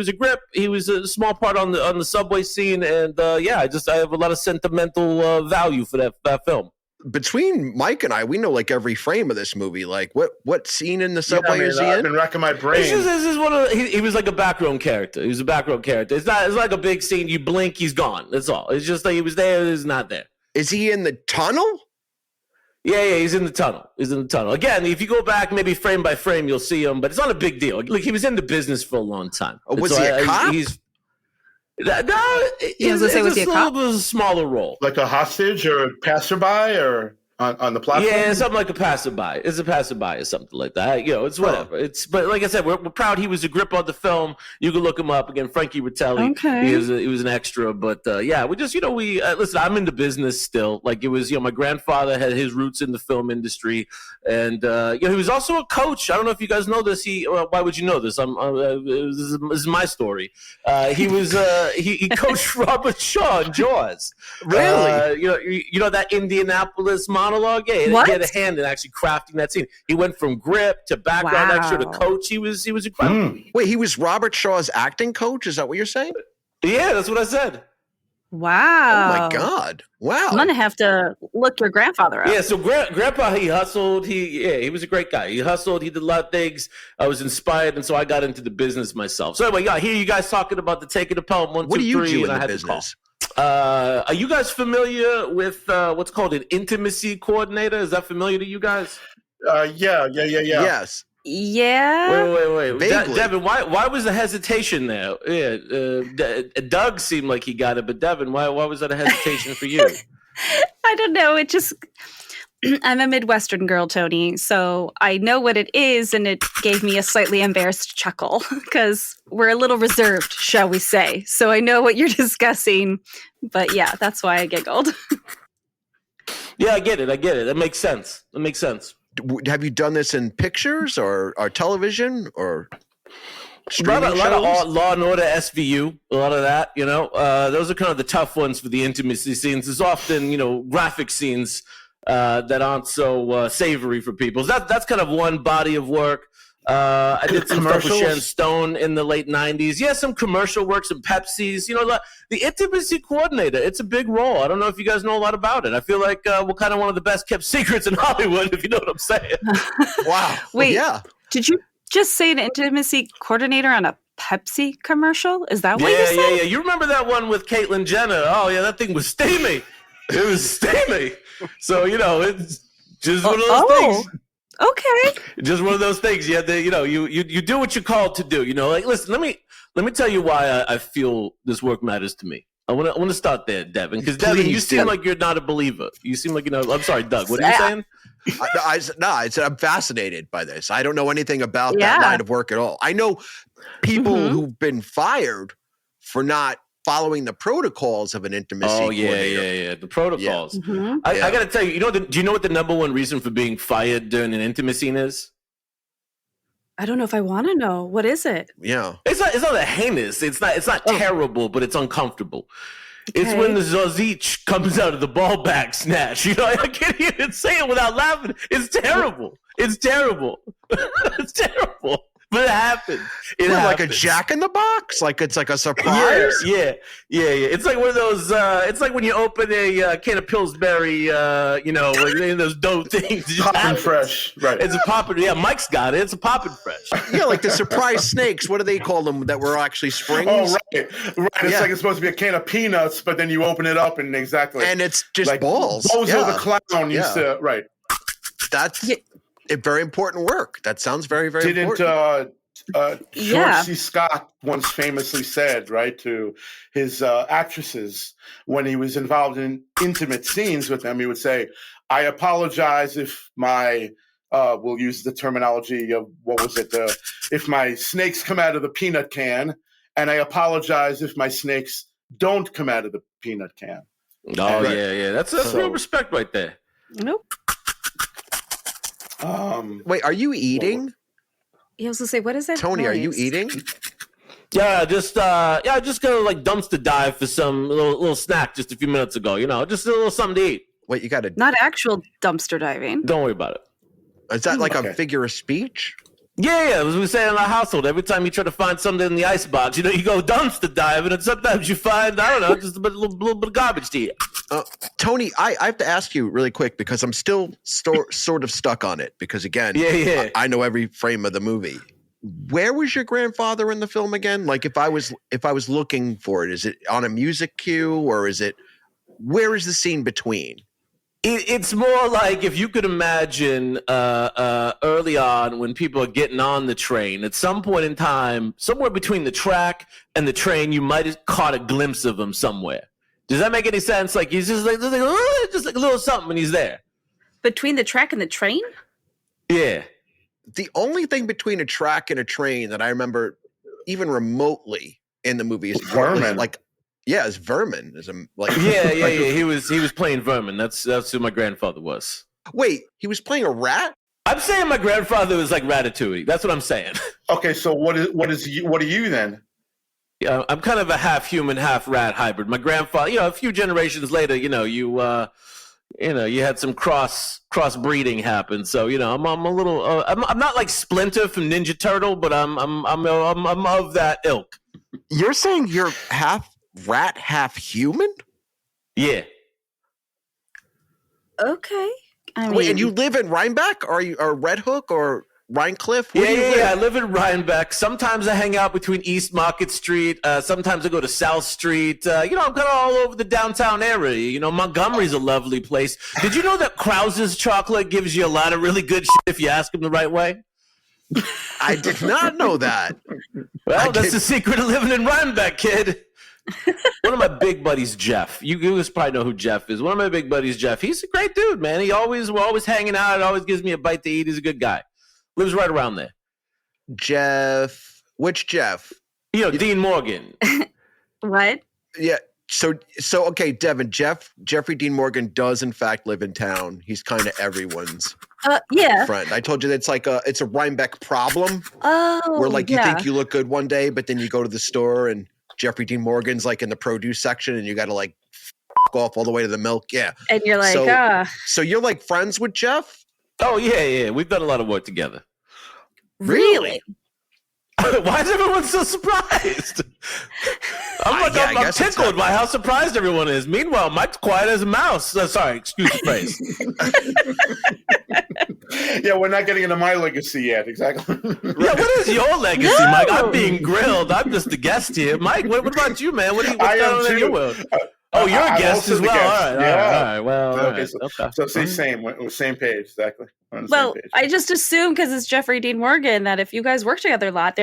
Speaker 6: a grip. He was a small part on the subway scene. And, I have a lot of sentimental value for that film.
Speaker 2: Between Mike and I, we know like every frame of this movie. Like what scene in the subway is he
Speaker 4: I've
Speaker 2: in?
Speaker 4: been racking my brain.
Speaker 6: This is one of he was like a background character. He was a background character. It's like a big scene. You blink, he's gone. That's all. It's just like he was there, he's not there.
Speaker 2: Is he in the tunnel?
Speaker 6: Yeah, he's in the tunnel. Again, if you go back maybe frame by frame, you'll see him, but it's not a big deal. Like he was in the business for a long time.
Speaker 2: Was he a cop?
Speaker 6: It's a smaller role.
Speaker 4: Like a hostage or a passerby or on the platform?
Speaker 6: Yeah, something like a passerby. It's a passerby or something like that. It's whatever. But like I said, we're proud he was a grip on the film. You can look him up again. Frankie Ratteli.
Speaker 1: Okay.
Speaker 6: He was an extra. But we just listen. I'm in the business still. Like it was my grandfather had his roots in the film industry, and he was also a coach. I don't know if you guys know this. Why would you know this? This is my story. He was he coached Robert Shaw in Jaws.
Speaker 2: Really?
Speaker 6: That Indianapolis monologue. Yeah,
Speaker 1: What?
Speaker 6: he had a hand in actually crafting that scene. He went from grip to background extra to coach. He was incredible.
Speaker 2: Wait, he was Robert Shaw's acting coach? Is that what you're saying?
Speaker 6: Yeah, that's what I said.
Speaker 1: Wow.
Speaker 2: Oh my God! Wow.
Speaker 1: I'm going to have to look your grandfather up.
Speaker 6: Yeah, so Grandpa, he hustled. He was a great guy. He hustled. He did a lot of things. I was inspired, and so I got into the business myself. So anyway, I hear you guys talking about the Taking Of Pelham 1,
Speaker 2: What
Speaker 6: 2,
Speaker 2: do you
Speaker 6: 3,
Speaker 2: do in
Speaker 6: and I
Speaker 2: the
Speaker 6: had
Speaker 2: business?
Speaker 6: to call. Are you guys familiar with what's called an intimacy coordinator? Is that familiar to you guys?
Speaker 4: Yeah.
Speaker 2: Yes.
Speaker 1: Yeah.
Speaker 6: Wait.
Speaker 2: Vaguely.
Speaker 6: Devin, why was the hesitation there? Yeah, Doug seemed like he got it, but Devin, why was that a hesitation for you?
Speaker 1: I don't know. It just, I'm a Midwestern girl, Tony, so I know what it is, and it gave me a slightly embarrassed chuckle because we're a little reserved, shall we say. So I know what you're discussing, but yeah, that's why I giggled.
Speaker 6: Yeah, I get it. That makes sense.
Speaker 2: Have you done this in pictures or television or
Speaker 6: A
Speaker 2: streaming
Speaker 6: lot of
Speaker 2: shows?
Speaker 6: Law and Order, SVU, a lot of that. Those are kind of the tough ones for the intimacy scenes. There's often graphic scenes that aren't so savory for people. So that's kind of one body of work. I did some stuff with Sharon Stone in the late 90s. Yeah, some commercial work, some Pepsi's. The intimacy coordinator, it's a big role. I don't know if you guys know a lot about it. I feel like we're kind of one of the best kept secrets in Hollywood, if you know what I'm saying.
Speaker 2: Wow.
Speaker 1: Wait,
Speaker 2: yeah.
Speaker 1: Did you just say an intimacy coordinator on a Pepsi commercial? Is that what you said?
Speaker 6: Yeah. You remember that one with Caitlyn Jenner? Oh, yeah, that thing was steamy. It was steamy. So, it's just one of those things.
Speaker 1: Okay.
Speaker 6: Just one of those things. You do what you're called to do. Listen, let me tell you why I feel this work matters to me. I want to start there, Devin, because Devin, you seem like you're not a believer. You seem like I'm sorry, Doug. What are you saying?
Speaker 2: I said I'm fascinated by this. I don't know anything about that line of work at all. I know people who've been fired for not following the protocols of an intimacy coordinator.
Speaker 6: Yeah. The protocols.
Speaker 1: Yeah. Mm-hmm.
Speaker 6: I got to tell you, do you know what the number one reason for being fired during an intimacy scene is?
Speaker 1: I don't know if I want to know. What is it?
Speaker 2: Yeah.
Speaker 6: It's not that heinous. It's not terrible, but it's uncomfortable. Okay. It's when the Zozich comes out of the ball bag snatch. I can't even say it without laughing. It's terrible. It's terrible. But it happens. It happens.
Speaker 2: Like a Jack in the Box? Like it's like a surprise?
Speaker 6: Yeah. It's like one of those, it's like when you open a can of Pillsbury, like those dough things.
Speaker 4: Poppin' fresh. Right.
Speaker 6: It's a poppin'. Yeah, Mike's got it. It's a poppin' fresh.
Speaker 2: Yeah, like the surprise snakes. What do they call them that were actually springs?
Speaker 4: Oh, right. It's like it's supposed to be a can of peanuts, but then you open it up and and
Speaker 2: it's just like balls.
Speaker 4: Bozo the Clown used to, right.
Speaker 2: That's a very important work. That sounds very, very important.
Speaker 4: George C. Scott once famously said, right, to his actresses when he was involved in intimate scenes with them, he would say, I apologize if my, we'll use the terminology of, if my snakes come out of the peanut can, and I apologize if my snakes don't come out of the peanut can.
Speaker 6: Oh, yeah. That's real respect right there.
Speaker 1: Nope.
Speaker 2: Wait, are you eating?
Speaker 1: I was gonna say, what is that?
Speaker 2: Tony,
Speaker 1: noise?
Speaker 2: Are you eating?
Speaker 6: Yeah, just gonna dumpster dive for some little snack just a few minutes ago. Just a little something to eat.
Speaker 2: Wait, you got to
Speaker 1: not actual dumpster diving.
Speaker 6: Don't worry about it.
Speaker 2: Is that like a figure of speech?
Speaker 6: Yeah. As we say in our household, every time you try to find something in the icebox, you go dumpster diving, and sometimes you find just a little bit of garbage to eat.
Speaker 2: Tony, I have to ask you really quick because I'm still sort of stuck on it because again, I know every frame of the movie. Where was your grandfather in the film again? Like if I was looking for it, is it on a music cue or where is the scene between?
Speaker 6: It's more like if you could imagine early on when people are getting on the train, at some point in time, somewhere between the track and the train, you might have caught a glimpse of him somewhere. Does that make any sense? Like he's just like a little something and he's there.
Speaker 1: Between the track and the train?
Speaker 6: Yeah.
Speaker 2: The only thing between a track and a train that I remember even remotely in the movie is
Speaker 4: vermin.
Speaker 2: It's vermin.
Speaker 6: He was playing vermin. That's who my grandfather was.
Speaker 2: Wait, he was playing a rat?
Speaker 6: I'm saying my grandfather was like Ratatouille. That's what I'm saying.
Speaker 4: Okay, so what are you then?
Speaker 6: Yeah, I'm kind of a half human, half rat hybrid. My grandfather, a few generations later, you had some cross breeding happen. So I'm a little. I'm not like Splinter from Ninja Turtle, but I'm of that ilk.
Speaker 2: You're saying you're half rat, half human?
Speaker 6: Yeah.
Speaker 1: Okay.
Speaker 2: Wait, and you live in Rhinebeck, or Red Hook, or Rhinecliff?
Speaker 6: Yeah. I live in Rhinebeck. Sometimes I hang out between East Market Street. Sometimes I go to South Street. I'm kind of all over the downtown area. Montgomery's a lovely place. Did you know that Krause's chocolate gives you a lot of really good shit if you ask them the right way?
Speaker 2: I did not know that.
Speaker 6: Well, that's the secret of living in Rhinebeck, kid. One of my big buddies, Jeff. You guys probably know who Jeff is. One of my big buddies, Jeff. He's a great dude, man. We're always hanging out. Always gives me a bite to eat. He's a good guy. Lives right around there.
Speaker 2: Jeff. Which Jeff?
Speaker 6: Dean Morgan.
Speaker 1: What?
Speaker 2: Yeah. So okay, Devin. Jeffrey Dean Morgan does in fact live in town. He's kind of everyone's friend. I told you that it's a Rhinebeck problem.
Speaker 1: Oh,
Speaker 2: where you think you look good one day, but then you go to the store and Jeffrey Dean Morgan's in the produce section, and you got to go off all the way to the milk. Yeah,
Speaker 1: and you're like,
Speaker 2: So you're friends with Jeff?
Speaker 6: Oh yeah. We've done a lot of work together.
Speaker 1: Really?
Speaker 6: Why is everyone so surprised? I'm tickled by how surprised everyone is. Meanwhile, Mike's quiet as a mouse. Sorry, excuse the phrase.
Speaker 4: Yeah, we're not getting into my legacy yet. Exactly.
Speaker 6: Yeah, what is your legacy, Mike? I'm being grilled. I'm just a guest here. Mike, what about you, man? What's going on in your world? Oh, you're a guest as well. All right. Well,
Speaker 4: okay. So say same. We're same page, exactly.
Speaker 1: Well, I just assume because it's Jeffrey Dean Morgan that if you guys work together a lot,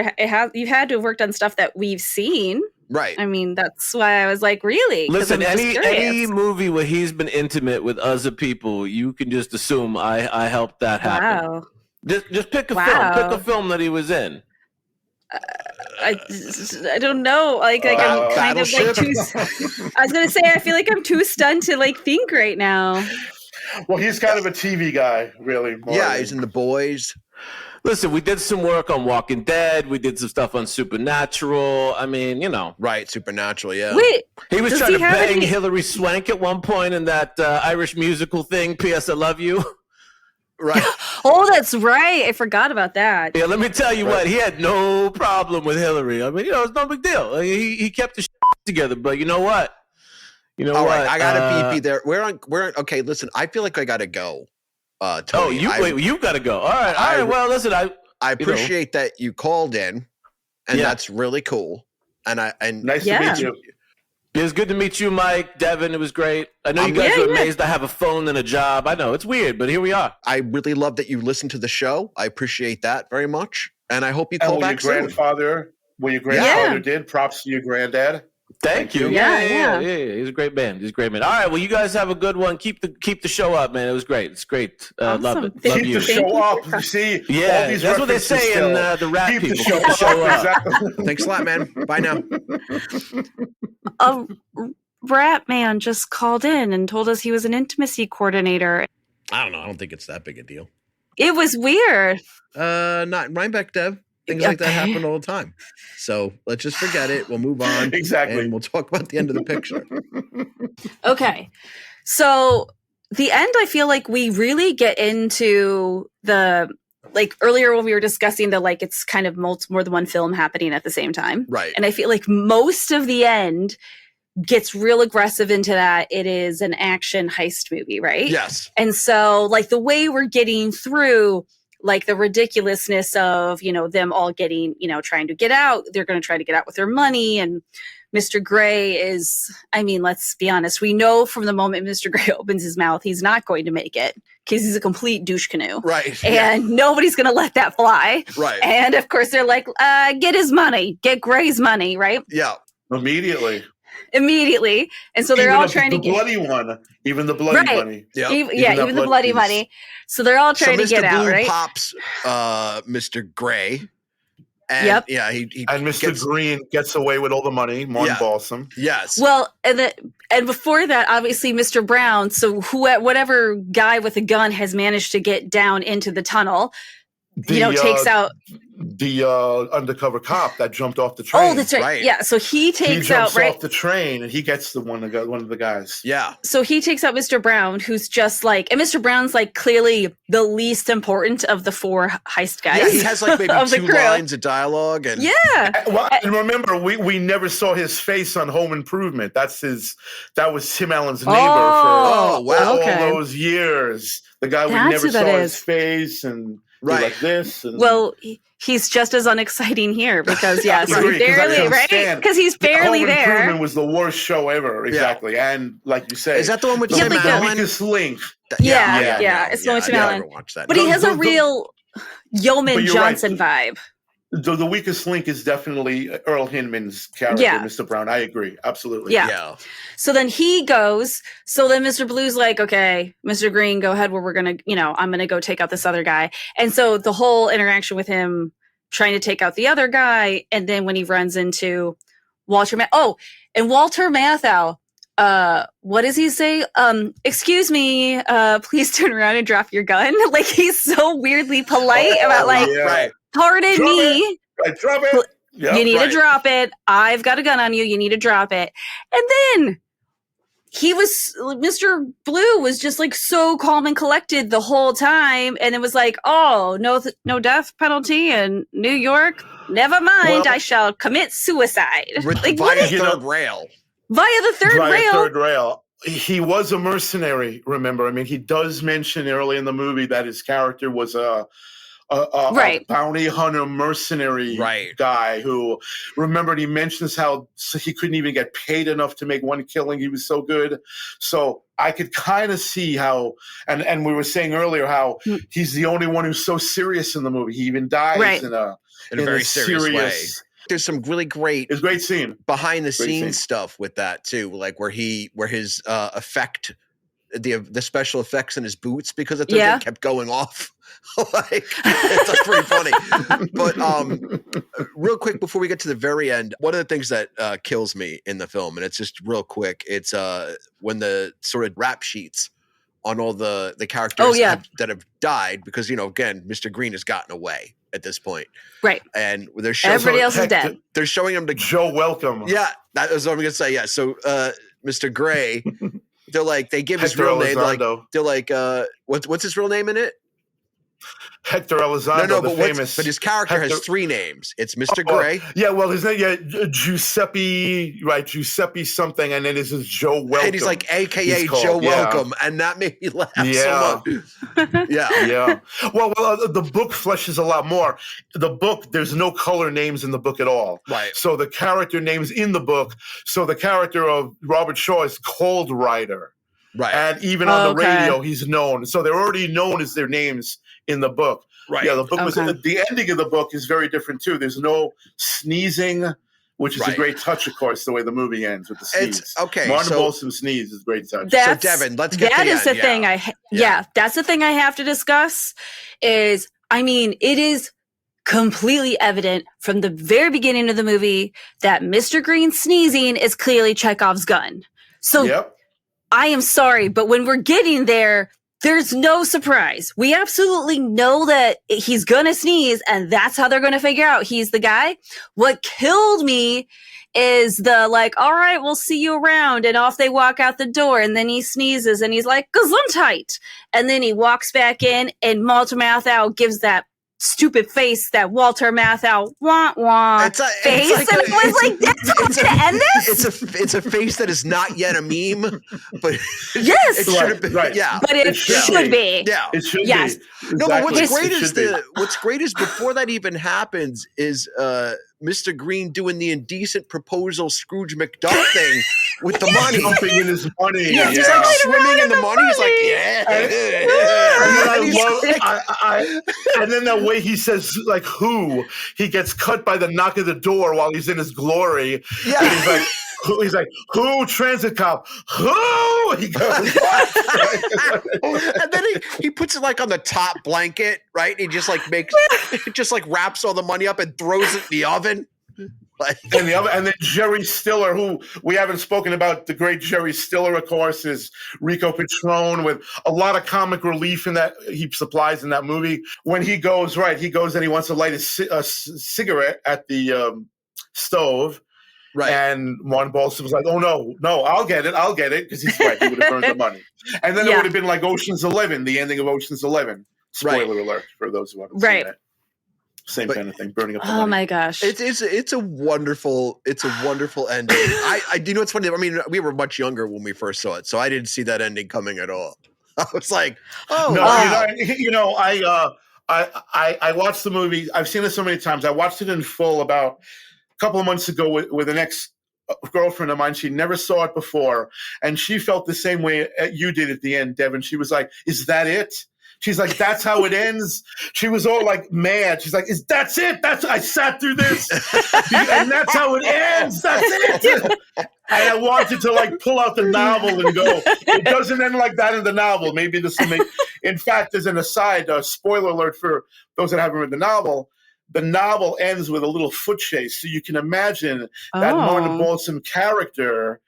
Speaker 1: you've had to have worked on stuff that we've seen.
Speaker 2: Right.
Speaker 1: I mean, that's why I was like, really?
Speaker 6: Listen, any movie where he's been intimate with other people, you can just assume I helped that happen.
Speaker 1: Wow.
Speaker 6: Just pick a film. Pick a film that he was in.
Speaker 1: I don't know. I'm kind of too. I was gonna say I feel like I'm too stunned to think right now.
Speaker 4: Well, he's kind of a TV guy, really.
Speaker 2: He's in The Boys.
Speaker 6: Listen, we did some work on Walking Dead. We did some stuff on Supernatural. I mean,
Speaker 2: Right, Supernatural, yeah.
Speaker 1: Wait.
Speaker 6: He was trying to bang Hilary Swank at one point in that Irish musical thing, P.S. I Love You.
Speaker 2: Right.
Speaker 1: Oh, that's right. I forgot about that.
Speaker 6: Yeah, let me tell you what. He had no problem with Hillary. I mean, it's no big deal. He kept his together. But you know what?
Speaker 2: All right, I gotta be there. We're on. Okay, listen. I feel like I gotta go. Tony,
Speaker 6: you've got to go. All right. Well, listen.
Speaker 2: I appreciate that you called in, and that's really cool. And
Speaker 4: nice to meet you.
Speaker 6: It was good to meet you, Mike, Devin. It was great. I know you guys are amazed I have a phone and a job. I know it's weird, but here we are.
Speaker 2: I really love that you listen to the show. I appreciate that very much, and I hope you call back soon.
Speaker 4: What your grandfather did. Props to your granddad.
Speaker 6: Thank you. Yeah. He's a great man. All right. Well, you guys have a good one. Keep the show up, man. It was great. It's great.
Speaker 1: Awesome.
Speaker 6: Love it.
Speaker 4: Keep the show up. You see, all these
Speaker 6: that's what they say in the rap
Speaker 4: keep
Speaker 6: people.
Speaker 4: Keep the show up. Exactly.
Speaker 2: Thanks a lot, man. Bye now.
Speaker 1: A rat man just called in and told us he was an intimacy coordinator.
Speaker 2: I don't know. I don't think it's that big a deal.
Speaker 1: It was weird.
Speaker 2: Not in Rhinebeck, Dev. Things like that happen all the time. So let's just forget it. We'll move on.
Speaker 4: Exactly.
Speaker 2: And we'll talk about the end of the picture.
Speaker 1: Okay. So the end, I feel like we really get into the, earlier when we were discussing the, it's kind of more than one film happening at the same time.
Speaker 2: Right.
Speaker 1: And I feel like most of the end gets real aggressive into that. It is an action heist movie, right?
Speaker 2: Yes.
Speaker 1: And so the way we're getting through the ridiculousness of, them all getting, trying to get out. They're going to try to get out with their money. And Mr. Gray is, let's be honest. We know from the moment Mr. Gray opens his mouth, he's not going to make it because he's a complete douche canoe.
Speaker 2: Right.
Speaker 1: And nobody's going to let that fly.
Speaker 2: Right.
Speaker 1: And of course they're like, get his money, get Gray's money. Right.
Speaker 2: Yeah.
Speaker 4: Immediately.
Speaker 1: And so they're all trying to get
Speaker 4: bloody one, even the bloody money.
Speaker 2: Yeah.
Speaker 1: Even the bloody money. So they're all trying to get out, right?
Speaker 2: Pops Mr. Gray. And yeah,
Speaker 4: and Mr. Green gets away with all the money, Balsam.
Speaker 2: Yes.
Speaker 1: Well, and before that, obviously Mr. Brown, so whatever guy with a gun has managed to get down into the tunnel, takes out
Speaker 4: the undercover cop that jumped off the train.
Speaker 1: Oh, that's right. Yeah, so he takes out
Speaker 4: off the train, and he gets one of the guys.
Speaker 2: Yeah.
Speaker 1: So he takes out Mr. Brown, who's just and Mr. Brown's clearly the least important of the four heist guys.
Speaker 2: Yeah, he has maybe 2 lines of dialogue, and
Speaker 4: Well, and remember, we never saw his face on Home Improvement. That was Tim Allen's neighbor for all those years. The guy we never saw his face and.
Speaker 2: Right.
Speaker 4: Like this. And
Speaker 1: well, he's just as unexciting here because, Because he's barely there.
Speaker 4: Home Improvement was the worst show ever. Exactly. Yeah. And like you say.
Speaker 2: Is that the one with Tim Allen?
Speaker 4: The weakest link.
Speaker 1: Yeah. It's the one with Tim Allen.
Speaker 2: Never watched that.
Speaker 1: But he has a real... yeoman
Speaker 4: you're
Speaker 1: Johnson vibe.
Speaker 4: The weakest link is definitely Earl Hindman's character, Mr. Brown. I agree. Absolutely.
Speaker 1: Yeah. So then he goes. So then Mr. Blue's like, okay, Mr. Green, go ahead where we're going to, I'm going to go take out this other guy. And so the whole interaction with him trying to take out the other guy. And then when he runs into Walter Walter Matthau, what does he say? Excuse me, please turn around and drop your gun. Like, he's so weirdly polite about pardon me.
Speaker 4: Drop it. Yep,
Speaker 1: you need to drop it. I've got a gun on you. You need to drop it. And then Mr. Blue was just like so calm and collected the whole time. And it was like, oh, no death penalty in New York. Never mind. I shall commit suicide.
Speaker 2: Like, via third rail.
Speaker 1: Via the third rail.
Speaker 4: He was a mercenary, remember? I mean, he does mention early in the movie that his character was a bounty hunter mercenary guy who, remembered, he mentions how he couldn't even get paid enough to make one killing. He was so good. So I could kind of see how, and we were saying earlier how he's the only one who's so serious in the movie. He even dies in a
Speaker 2: very serious way. There's some really great
Speaker 4: scene
Speaker 2: behind the scenes stuff with that too, like where his effect, the special effects in his boots, because the thing kept going off. Like, it's pretty funny. But real quick before we get to the very end, one of the things that kills me in the film, and it's just real quick, it's when the sort of rap sheets on all the characters that have died, because again, Mr. Green has gotten away at this point, right? And they're showing
Speaker 1: everybody else is dead.
Speaker 4: They're showing him to Joe Welcome.
Speaker 2: Yeah, that was what I'm gonna say. Yeah, so Mr. Gray, they're like, they give his
Speaker 4: Hector
Speaker 2: real name.
Speaker 4: Elizondo.
Speaker 2: They're like, what's his real name in it?
Speaker 4: Hector Elizondo,
Speaker 2: but his character has three names. It's Mr. Gray.
Speaker 4: His name, Giuseppe, Giuseppe something, and then this is Joe Welcome.
Speaker 2: And he's like, AKA Joe Welcome, and that made me laugh so much.
Speaker 4: Yeah. Well, the book fleshes a lot more. The book, there's no color names in the book at all.
Speaker 2: Right.
Speaker 4: So the character names in the book, so the character of Robert Shaw is Cold Rider.
Speaker 2: Right.
Speaker 4: And even on the radio, he's known. So they're already known as their names in the book.
Speaker 2: Right.
Speaker 4: Yeah, the book was the ending of the book is very different too. There's no sneezing, which is a great touch, of course, the way the movie ends with the sneeze. Martin Balsam sneeze is a great touch.
Speaker 2: So Devin, let's get
Speaker 1: that is the thing that's the thing I have to discuss is, it is completely evident from the very beginning of the movie that Mr. Green sneezing is clearly Chekhov's gun. So I am sorry, but when we're getting there, there's no surprise. We absolutely know that he's going to sneeze, and that's how they're going to figure out he's the guy. What killed me is the all right, we'll see you around, and off they walk out the door, and then he sneezes, and he's like, Gesundheit! And then he walks back in, and Walter Matthau gives that stupid face that Walter Matthau face, and it was like, that's how it's gonna end this.
Speaker 2: It's a face that is not yet a meme, but
Speaker 1: it
Speaker 2: should have been.
Speaker 1: Right. Yeah, but it should be.
Speaker 2: Yeah,
Speaker 4: it should be.
Speaker 2: Exactly. No, but what's great is before that even happens is Mr. Green doing the indecent proposal Scrooge McDuck thing with the money.
Speaker 4: Jumping in his money.
Speaker 2: Yeah, he's like swimming in the money. He's like,
Speaker 4: and then the way he says, who? He gets cut by the knock of the door while he's in his glory. Yeah. And he's like, who? Transit cop. Who? He goes, what?
Speaker 2: And then he puts it on the top blanket, right? He just wraps all the money up and throws it in the oven.
Speaker 4: And then Jerry Stiller, who we haven't spoken about, the great Jerry Stiller, of course, is Rico Patron, with a lot of comic relief in that he supplies in that movie. When he goes and he wants to light a cigarette at the stove. Right. And Martin Balsam was like, oh, no, I'll get it, because he's right. He would have burned the money. And then it would have been like Ocean's 11, the ending of Ocean's 11. Spoiler alert for those who haven't seen it. Same kind of thing, burning up the money.
Speaker 1: My gosh.
Speaker 2: It's a wonderful ending. I do know what's funny. We were much younger when we first saw it, so I didn't see that ending coming at all. I was like, oh,
Speaker 4: no,
Speaker 2: wow.
Speaker 4: I watched the movie. I've seen it so many times. I watched it in full about a couple of months ago with an ex-girlfriend of mine. She never saw it before, and she felt the same way you did at the end, Devin. She was like, is that it? She's like, that's how it ends. She was all like mad. She's like, that's it? I sat through this, and that's how it ends. That's it. And I wanted to like pull out the novel and go, it doesn't end like that in the novel. Maybe this will make. In fact, as an aside, spoiler alert for those that haven't read the novel ends with a little foot chase. So you can imagine that Martin Balsam character,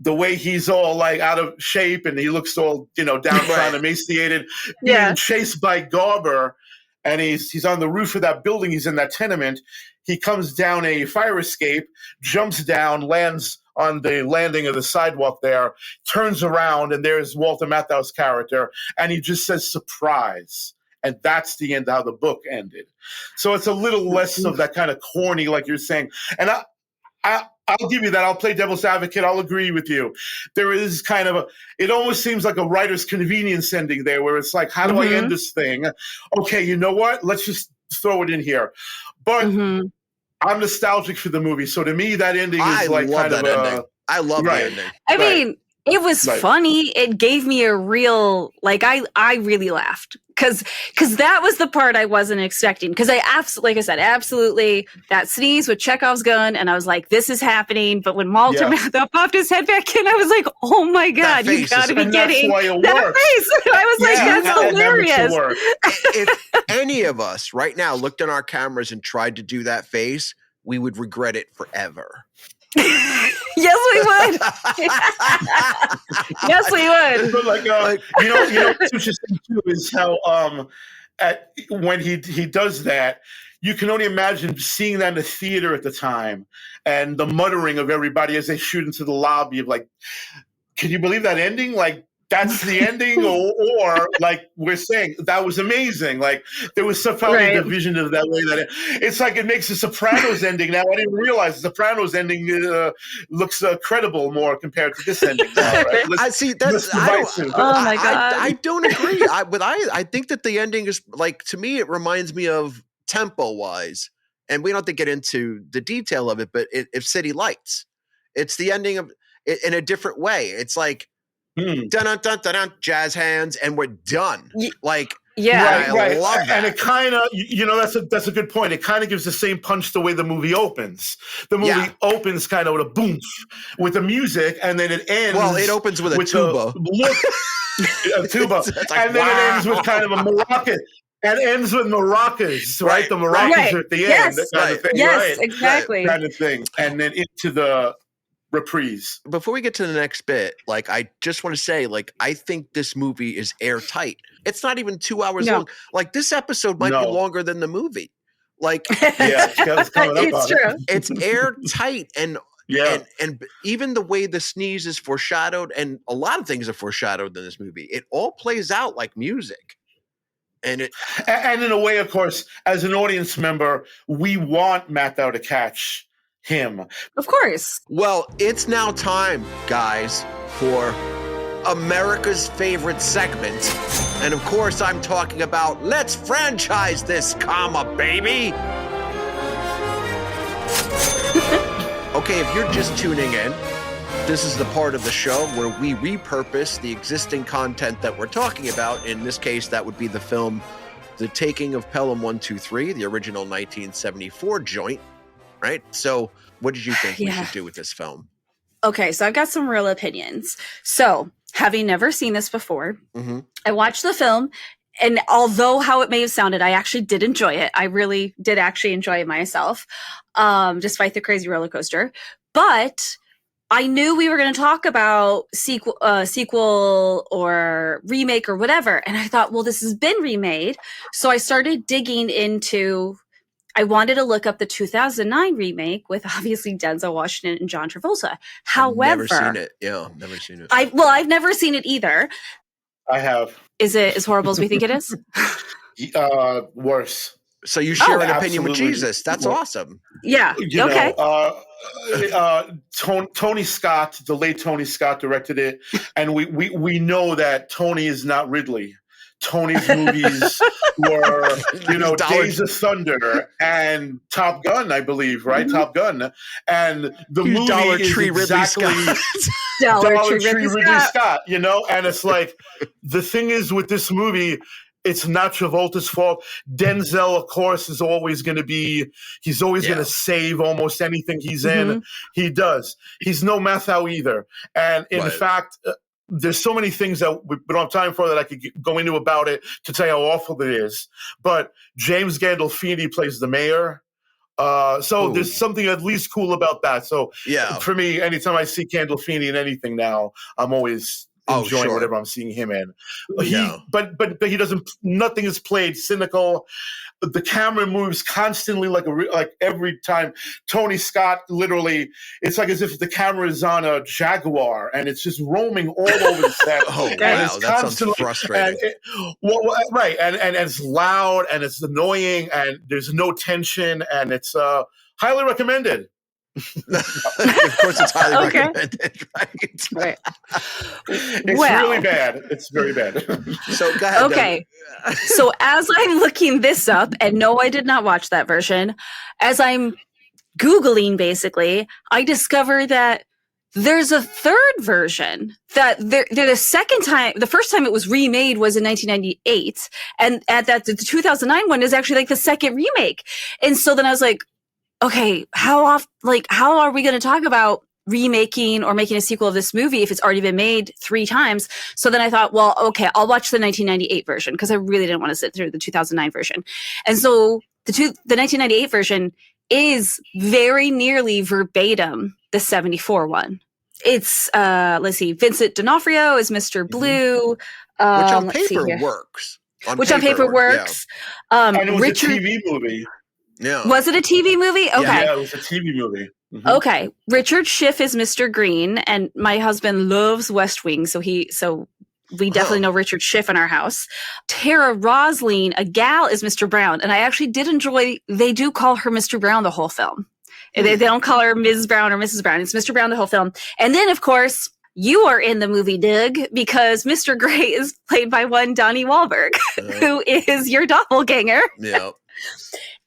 Speaker 4: the way he's all like out of shape and he looks all, downtrodden, emaciated, being chased by Garber. And he's on the roof of that building. He's in that tenement. He comes down a fire escape, jumps down, lands on the landing of the sidewalk there, turns around, and there's Walter Matthau's character. And he just says, surprise. And that's the end of how the book ended. So it's a little less of that kind of corny, like you're saying. And I'll give you that. I'll play devil's advocate. I'll agree with you. There is kind of it almost seems like a writer's convenience ending there where it's like, how do I end this thing? Okay, you know what? Let's just throw it in here. But I'm nostalgic for the movie. So to me, that ending is like kind of ending.
Speaker 2: I love the ending.
Speaker 1: I mean, it was funny. It gave me a real, like, I really laughed because that was the part I wasn't expecting. Because like I said, absolutely that sneeze with Chekhov's gun, and I was like, this is happening. But when Walter Matthau popped his head back in, I was like, oh my God, you gotta be kidding. That face. I was like, that's hilarious.
Speaker 2: If any of us right now looked in our cameras and tried to do that face, we would regret it forever.
Speaker 1: Yes, we would. Yes, we would.
Speaker 4: But what's interesting too is how when he does that, you can only imagine seeing that in the theater at the time and the muttering of everybody as they shoot into the lobby of like, can you believe that ending? Like, that's the ending, or like we're saying, that was amazing. Like there was probably a vision of that way that it's like it makes the Sopranos ending. Now I didn't realize the Sopranos ending looks credible more compared to this ending. Now, right?
Speaker 2: I see.
Speaker 1: Oh my God!
Speaker 2: I don't agree. I think that the ending is like, to me, it reminds me of tempo wise, and we don't have to get into the detail of it, but if City Lights, it's the ending of it in a different way. It's like. Dun dun dun dun dun, jazz hands, and we're done. Like, I love that.
Speaker 4: And it kind of, that's a good point. It kind of gives the same punch the way the movie opens. The movie opens kind of with a boom, with the music, and then it ends.
Speaker 2: Well, it opens with a tuba.
Speaker 4: A tuba, and then it ends with kind of a maraca. And ends with maracas, right? The maracas are at the end, that kind of thing,
Speaker 1: yes, exactly,
Speaker 4: kind of thing, and then into the reprise.
Speaker 2: Before we get to the next bit, like, I just want to say, like, I think this movie is airtight. It's not even 2 hours long. Like, this episode might be longer than the movie. Like,
Speaker 1: it's true.
Speaker 2: It's airtight, and even the way the sneeze is foreshadowed, and a lot of things are foreshadowed in this movie. It all plays out like music. And
Speaker 4: in a way, of course, as an audience member, we want Matthau to catch him.
Speaker 1: Of course.
Speaker 2: Well, it's now time, guys, for America's favorite segment. And of course, I'm talking about let's franchise this, baby. Okay, if you're just tuning in, this is the part of the show where we repurpose the existing content that we're talking about. In this case, that would be the film The Taking of Pelham 123, the original 1974 joint. Right? So what did you think we should do with this film?
Speaker 1: Okay, so I've got some real opinions. So, having never seen this before, I watched the film, and although how it may have sounded, I actually did enjoy it. I really did actually enjoy it myself, despite the crazy roller coaster. But I knew we were going to talk about sequel or remake or whatever. And I thought, well, this has been remade. So I started digging into... I wanted to look up the 2009 remake with obviously Denzel Washington and John Travolta. However,
Speaker 2: I've never seen it. Yeah, never seen it.
Speaker 1: I've never seen it either.
Speaker 4: I have.
Speaker 1: Is it as horrible as we think it is?
Speaker 4: Worse.
Speaker 2: So you share an opinion with Jesus. That's awesome.
Speaker 1: Yeah. Okay.
Speaker 4: Tony Scott, the late Tony Scott, directed it, and we know that Tony is not Ridley. Tony's movies were, Days of Thunder and Top Gun, I believe, right? Top Gun. And the movie
Speaker 2: Dollar
Speaker 4: is
Speaker 2: Tree
Speaker 4: exactly
Speaker 1: Dollar
Speaker 4: Tree Ridley Scott, and it's like, the thing is with this movie, it's not Travolta's fault. Denzel, of course, is always going to be, he's always going to save almost anything he's in. He does. He's no Matthau either. And in fact, there's so many things that we don't have time for that I could go into about it to tell you how awful it is. But James Gandolfini plays the mayor. So there's something at least cool about that. So for me, anytime I see Gandolfini in anything now, I'm always enjoying whatever I'm seeing him in. But he doesn't. Nothing is played cynical. The camera moves constantly, like every time. Tony Scott, literally, it's like as if the camera is on a Jaguar and it's just roaming all over the set.
Speaker 2: That sounds frustrating.
Speaker 4: And it's loud and it's annoying and there's no tension and it's highly recommended.
Speaker 2: Of course, it's highly recommended, right?
Speaker 4: It's really bad. It's very bad.
Speaker 2: So go ahead.
Speaker 1: Okay. So as I'm looking this up, and no, I did not watch that version. As I'm Googling, basically, I discover that there's a third version that the first time it was remade was in 1998, and the 2009 one is actually like the second remake. And so then I was like, okay, how are we going to talk about remaking or making a sequel of this movie if it's already been made 3 times? So then I thought, well, okay, I'll watch the 1998 version because I really didn't want to sit through the 2009 version. And so the 1998 version is very nearly verbatim the 74 one. It's let's see, Vincent D'Onofrio is Mr. Blue,
Speaker 2: which on paper works.
Speaker 1: And it
Speaker 4: was
Speaker 1: Richard,
Speaker 4: a TV movie.
Speaker 2: Yeah.
Speaker 1: Was it a TV movie? Okay.
Speaker 4: Yeah, it was a TV movie. Mm-hmm.
Speaker 1: Okay. Richard Schiff is Mr. Green, and my husband loves West Wing, so we definitely know Richard Schiff in our house. Tara Rosling, a gal, is Mr. Brown, and I actually did enjoy. They do call her Mr. Brown the whole film. They don't call her Ms. Brown or Mrs. Brown. It's Mr. Brown the whole film. And then, of course, you are in the movie, Doug, because Mr. Gray is played by one Donnie Wahlberg, who is your doppelganger.
Speaker 2: Yeah.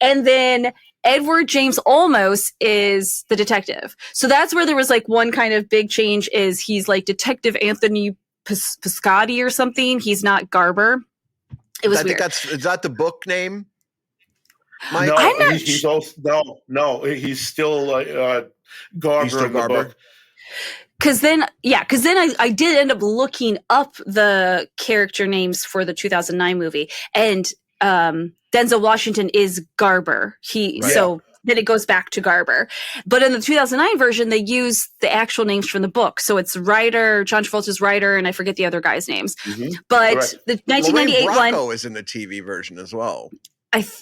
Speaker 1: And then Edward James Olmos is the detective. So that's where there was like one kind of big change is he's like Detective Anthony Piscotti or something. He's not Garber. It was weird.
Speaker 2: Is that the book name?
Speaker 4: Mike? No, he's still Garber.
Speaker 2: He's still Garber.
Speaker 1: Because then I did end up looking up the character names for the 2009 movie, and Denzel Washington is Garber. So then it goes back to Garber. But in the 2009 version, they use the actual names from the book. So it's John Travolta's Ryder, and I forget the other guys' names. Mm-hmm. But the 1998 one
Speaker 2: is in the TV version as well.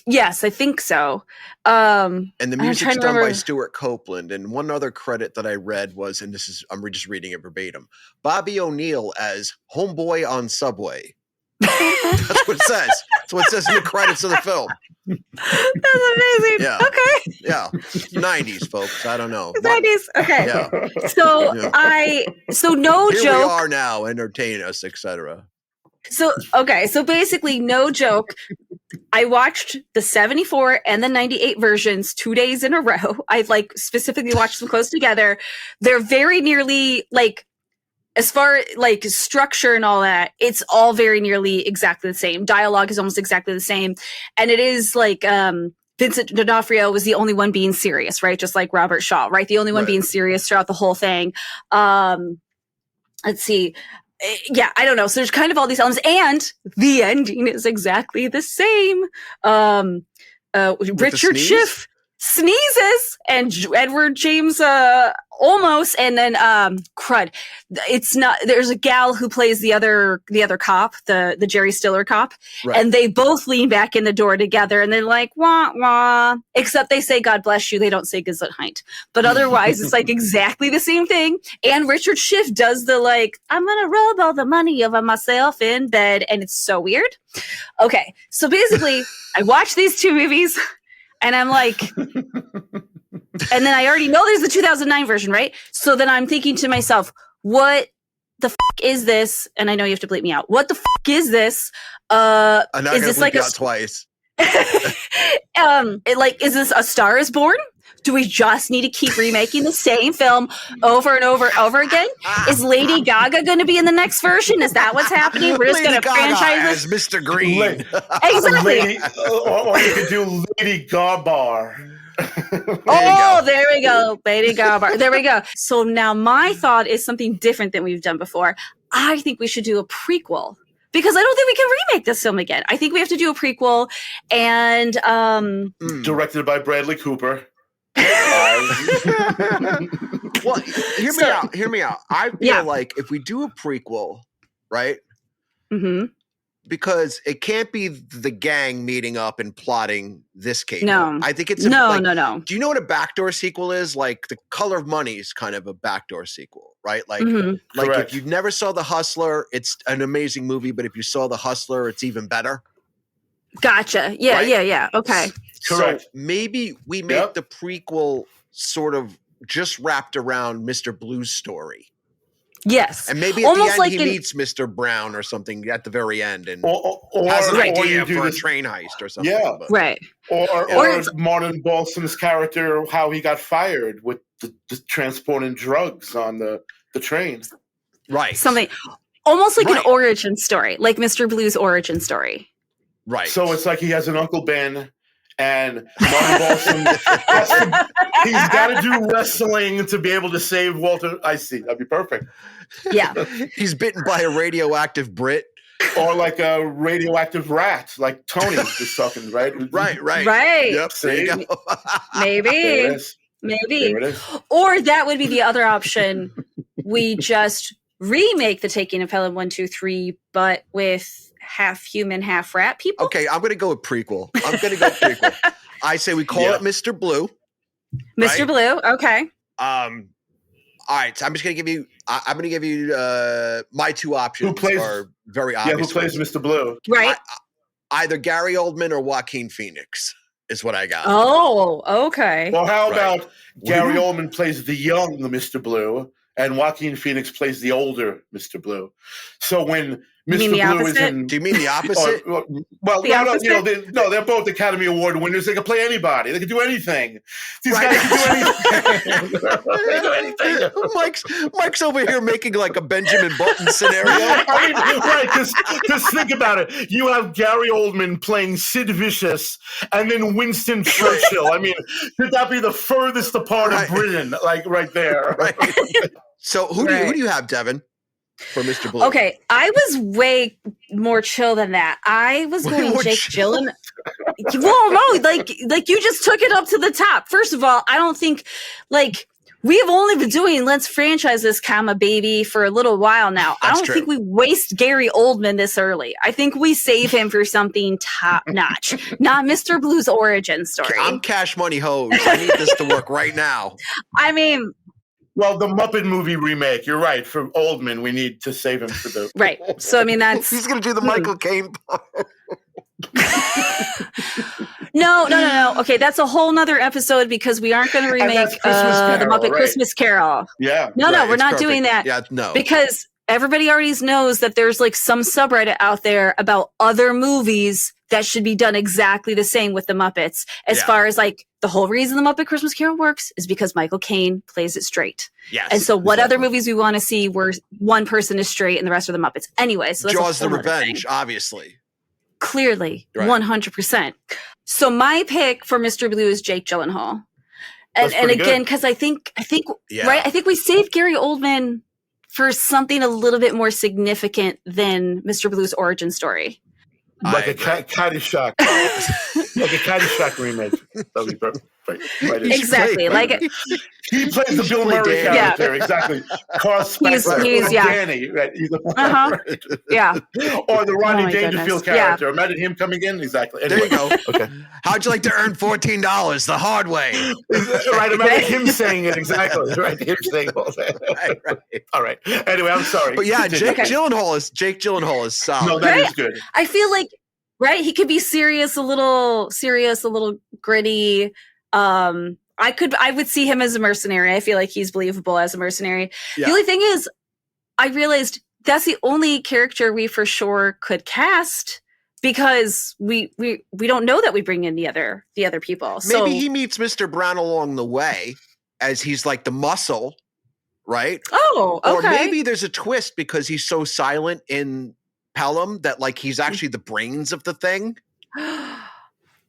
Speaker 1: Yes, I think so.
Speaker 2: And the music's done by Stuart Copeland. And one other credit that I read was, and I'm just reading it verbatim, Bobby O'Neill as Homeboy on Subway. That's what it says. That's what it says in the credits of the film.
Speaker 1: That's amazing.
Speaker 2: Yeah.
Speaker 1: Okay.
Speaker 2: Yeah. 90s, folks. I don't know.
Speaker 1: 90s. Okay.
Speaker 2: Yeah.
Speaker 1: So no
Speaker 2: Here
Speaker 1: joke.
Speaker 2: we are now. Entertain us, etc.
Speaker 1: So basically, no joke. I watched the 74 and the 98 versions 2 days in a row. I specifically watched them close together. They're very nearly as far structure and all that, it's all very nearly exactly the same. Dialogue is almost exactly the same. And it is Vincent D'Onofrio was the only one being serious, right? Just like Robert Shaw, right? The only one being serious throughout the whole thing. Let's see. Yeah, I don't know. So there's kind of all these elements, and the ending is exactly the same. Richard Schiff sneezes, and Edward James almost, and then crud. It's not. There's a gal who plays the other cop, the Jerry Stiller cop, and they both lean back in the door together, and they're like wah wah. Except they say God bless you. They don't say Gesundheit. But otherwise, it's exactly the same thing. And Richard Schiff does the I'm gonna rub all the money over myself in bed, and it's so weird. Okay, so basically, I watched these 2 movies. And I'm and then I already know there's the 2009 version, right? So then I'm thinking to myself, what the fuck is this? And I know you have to bleep me out. What the fuck is this?
Speaker 2: I'm not going to bleep you out twice.
Speaker 1: Is this A Star Is Born? Do we just need to keep remaking the same film over and over and over again? Is Lady Gaga going to be in the next version? Is that what's happening? We're just going to franchise
Speaker 2: as Mr. Green.
Speaker 1: Exactly.
Speaker 4: Or you could do Lady Garbar.
Speaker 1: There we go. Lady Gaga. There we go. So now my thought is something different than we've done before. I think we should do a prequel. Because I don't think we can remake this film again. I think we have to do a prequel and
Speaker 4: directed by Bradley Cooper.
Speaker 2: Well, hear me out. I feel like if we do a prequel, right?
Speaker 1: Mm-hmm.
Speaker 2: Because it can't be the gang meeting up and plotting this case.
Speaker 1: No.
Speaker 2: I think it's
Speaker 1: no.
Speaker 2: Do you know what a backdoor sequel is? Like The Color of Money is kind of a backdoor sequel, right? Like,
Speaker 4: Correct.
Speaker 2: If you never saw The Hustler, it's an amazing movie. But if you saw The Hustler, it's even better.
Speaker 1: Gotcha. Yeah,
Speaker 2: right?
Speaker 1: yeah. Okay.
Speaker 4: Correct.
Speaker 2: So maybe we make the prequel sort of just wrapped around Mr. Blue's story.
Speaker 1: Yes.
Speaker 2: And maybe at
Speaker 1: almost
Speaker 2: the end
Speaker 1: like
Speaker 2: he meets Mr. Brown or something at the very end and
Speaker 4: or
Speaker 2: has an idea
Speaker 4: you do
Speaker 2: for a
Speaker 4: this,
Speaker 2: train heist or something.
Speaker 4: Yeah.
Speaker 2: But,
Speaker 1: right.
Speaker 4: Or Martin Balsam's character, how he got fired with the transporting drugs on the train.
Speaker 2: Right.
Speaker 1: Something almost like an origin story, like Mr. Blue's origin story.
Speaker 2: Right.
Speaker 4: So it's like he has an Uncle Ben and Martin Balsam he's got to do wrestling to be able to save Walter. I see. That'd be perfect.
Speaker 1: Yeah.
Speaker 2: He's bitten by a radioactive Brit.
Speaker 4: Or like a radioactive rat, like Tony was talking, right?
Speaker 1: Right.
Speaker 2: Yep. There you go.
Speaker 1: Maybe.
Speaker 4: There it is.
Speaker 1: Maybe.
Speaker 4: There it is.
Speaker 1: Or that would be the other option. We just remake the Taking of Pelham 1, 2, 3, but with half human, half rat people.
Speaker 2: Okay, I'm going to go with prequel. I say we call it Mr. Blue.
Speaker 1: Mr. Blue. Okay.
Speaker 2: All right, so I'm just going to give you. I'm going to give you my two options. Are very obvious.
Speaker 4: Who plays Mr. Blue?
Speaker 1: Right.
Speaker 2: Either Gary Oldman or Joaquin Phoenix is what I got.
Speaker 1: Oh, okay.
Speaker 4: Well, how about Gary Oldman plays the young Mr. Blue, and Joaquin Phoenix plays the older Mr. Blue. So when Mr. Blue is in,
Speaker 2: do you mean the opposite?
Speaker 4: They're both Academy Award winners. They can play anybody. They can do anything. These guys can do anything. They can do anything.
Speaker 2: Mike's over here making like a Benjamin Button scenario.
Speaker 4: I mean, right? Because think about it. You have Gary Oldman playing Sid Vicious, and then Winston Churchill. I mean, could that be the furthest apart of Britain? Like right there.
Speaker 2: Right. So who do you have, Devin? For Mr. Blue.
Speaker 1: Okay, I was way more chill than that. I was going Jake Gyllenhaal. Well, no, like you just took it up to the top. First of all, I don't think we have only been doing Let's Franchise This, baby, for a little while now. I don't think we waste Gary Oldman this early. I think we save him for something top notch, not Mr. Blue's origin story.
Speaker 2: I'm cash money hose. I need this to work right now.
Speaker 1: I mean.
Speaker 4: Well, the Muppet movie remake, you're right. For Oldman, we need to save him for the...
Speaker 1: Right. So, I mean, that's...
Speaker 2: He's going to do the Michael Caine part.
Speaker 1: No. Okay, that's a whole nother episode because we aren't going to remake the Muppet Christmas Carol.
Speaker 4: Yeah.
Speaker 1: No, we're not doing that.
Speaker 2: Yeah, no.
Speaker 1: Because everybody already knows that there's some subreddit out there about other movies that should be done exactly the same with the Muppets. As far as the whole reason the Muppet Christmas Carol works is because Michael Caine plays it straight.
Speaker 2: Yes.
Speaker 1: And so what other movies we want to see where one person is straight and the rest are the Muppets? Anyway, so that's
Speaker 2: Jaws the Revenge, obviously.
Speaker 1: Clearly, 100%. So my pick for Mr. Blue is Jake Gyllenhaal. And again, because I think right, I think we saved Gary Oldman for something a little bit more significant than Mr. Blue's origin story.
Speaker 4: Like a Caddyshack. Like a Caddyshack remake. That would be perfect. Right.
Speaker 1: Exactly.
Speaker 4: He plays the Bill Murray character. Exactly. Carl Spackler.
Speaker 1: He's
Speaker 4: Danny. Right.
Speaker 1: Yeah.
Speaker 4: Or the Rodney Dangerfield character. Yeah. Imagine him coming in. Exactly. Anyway.
Speaker 2: There you go.
Speaker 4: Okay.
Speaker 2: How'd you like to earn $14 the hard way?
Speaker 4: Right. Imagine him saying it. Exactly. Right. Him saying all that. Right. All right. Anyway, I'm sorry.
Speaker 2: But yeah, Jake Gyllenhaal is solid.
Speaker 4: No, that is good.
Speaker 1: I feel like he could be serious, a little gritty. I would see him as a mercenary. I feel like he's believable as a mercenary. Yeah. The only thing is, I realized that's the only character we for sure could cast because we don't know that we bring in the other people. So
Speaker 2: Maybe he meets Mr. Brown along the way as he's like the muscle, right?
Speaker 1: Oh, okay.
Speaker 2: Or maybe there's a twist because he's so silent in Pelham that like he's actually the brains of the thing.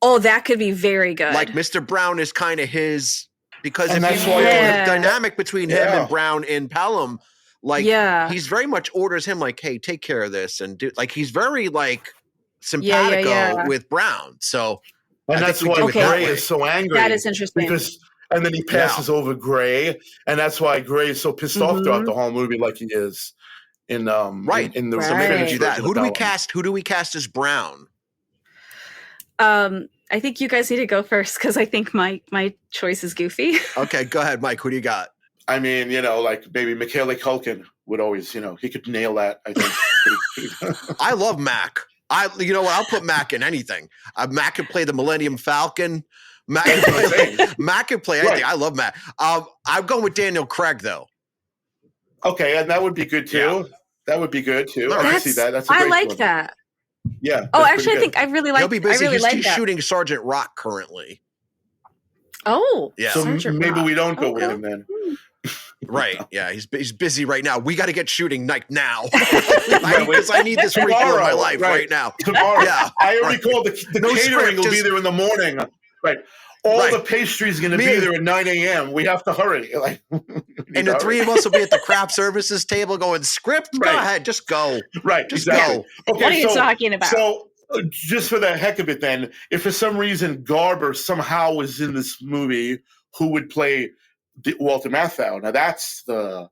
Speaker 1: Oh, that could be very good.
Speaker 2: Like Mr. Brown is kind of his, because
Speaker 4: And
Speaker 2: if
Speaker 4: that's
Speaker 2: you
Speaker 4: why-
Speaker 2: look at
Speaker 1: Yeah.
Speaker 2: the dynamic between him and Brown in Pelham, like he's very much orders him like, hey, take care of this and do, like he's very like simpatico with Brown. So
Speaker 4: And
Speaker 2: I
Speaker 4: that's
Speaker 2: think we
Speaker 4: why
Speaker 2: do it that
Speaker 4: Gray
Speaker 2: way.
Speaker 4: is so angry.
Speaker 1: That is interesting.
Speaker 4: And then he passes over Gray, and that's why Gray is so pissed off throughout the whole movie, like he is in
Speaker 2: right.
Speaker 4: in the
Speaker 1: Right.
Speaker 2: So maybe we
Speaker 4: Finnish
Speaker 2: do that.
Speaker 4: version
Speaker 2: Who
Speaker 4: of
Speaker 2: do we
Speaker 4: Pelham.
Speaker 2: cast? Who do we cast as Brown?
Speaker 1: I think you guys need to go first because I think my choice is goofy.
Speaker 2: Okay, go ahead, Mike. Who do you got?
Speaker 4: I mean, like maybe Macaulay Culkin would always, he could nail that. I think.
Speaker 2: I love Mac. You know what? I'll put Mac in anything. Mac could play the Millennium Falcon. Mac could play anything.
Speaker 4: Right.
Speaker 2: I love Mac. I'm going with Daniel Craig though.
Speaker 4: Okay, and that would be good too.
Speaker 2: Yeah.
Speaker 4: That would be good too. I can see that. That's a
Speaker 1: I
Speaker 4: great
Speaker 1: like
Speaker 4: one.
Speaker 1: that.
Speaker 4: Yeah.
Speaker 1: Oh,
Speaker 4: that's
Speaker 1: actually, I
Speaker 4: pretty
Speaker 1: think I really like.
Speaker 2: He'll be busy.
Speaker 1: I really
Speaker 2: He's
Speaker 1: like that.
Speaker 2: shooting Sergeant Rock currently.
Speaker 1: Oh,
Speaker 2: Yeah.
Speaker 4: So
Speaker 1: Sergeant
Speaker 4: maybe
Speaker 1: Rock.
Speaker 4: we don't go with
Speaker 1: Okay.
Speaker 4: him then.
Speaker 2: Right. Yeah. He's busy right now. We got to get shooting like now because I need this prequel in my
Speaker 4: Tomorrow,
Speaker 2: life right now.
Speaker 4: Tomorrow.
Speaker 2: Yeah.
Speaker 4: I already called the
Speaker 2: No
Speaker 4: catering
Speaker 2: script,
Speaker 4: will be
Speaker 2: just-
Speaker 4: there in the morning. Right. All
Speaker 2: Right.
Speaker 4: the pastries going to
Speaker 2: Me
Speaker 4: be
Speaker 2: and-
Speaker 4: there at 9 a.m. We have to hurry. Like,
Speaker 2: And the three of us will be at the craft services table going, script? Go
Speaker 4: Right.
Speaker 2: ahead. Just go.
Speaker 4: Right.
Speaker 2: Just
Speaker 4: Exactly.
Speaker 2: go.
Speaker 4: Okay.
Speaker 1: What are you talking about?
Speaker 4: So just for the heck of it, then, if for some reason Garber somehow was in this movie, who would play Walter Matthau? Now that's the.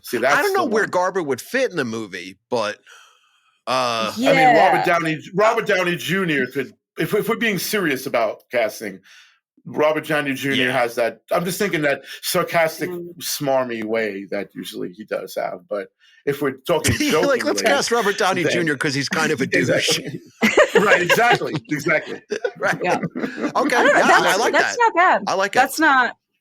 Speaker 4: See, that's
Speaker 2: I don't know
Speaker 4: the
Speaker 2: where
Speaker 4: one.
Speaker 2: Garber would fit in the movie, but
Speaker 1: Yeah.
Speaker 4: I mean, Robert Downey Jr. could, if we're being serious about casting, Robert Downey Jr.
Speaker 2: Yeah.
Speaker 4: has that. I'm just thinking that sarcastic, smarmy way that usually he does have. But if we're talking jokingly,
Speaker 2: like, let's cast Robert Downey
Speaker 4: then-
Speaker 2: Jr. because he's kind of a douche.
Speaker 4: Exactly. Right, exactly.
Speaker 2: Right.
Speaker 1: Yeah.
Speaker 2: Okay.
Speaker 1: I don't know.
Speaker 2: Yeah, I like
Speaker 1: that's
Speaker 2: that.
Speaker 1: not bad.
Speaker 2: I like it.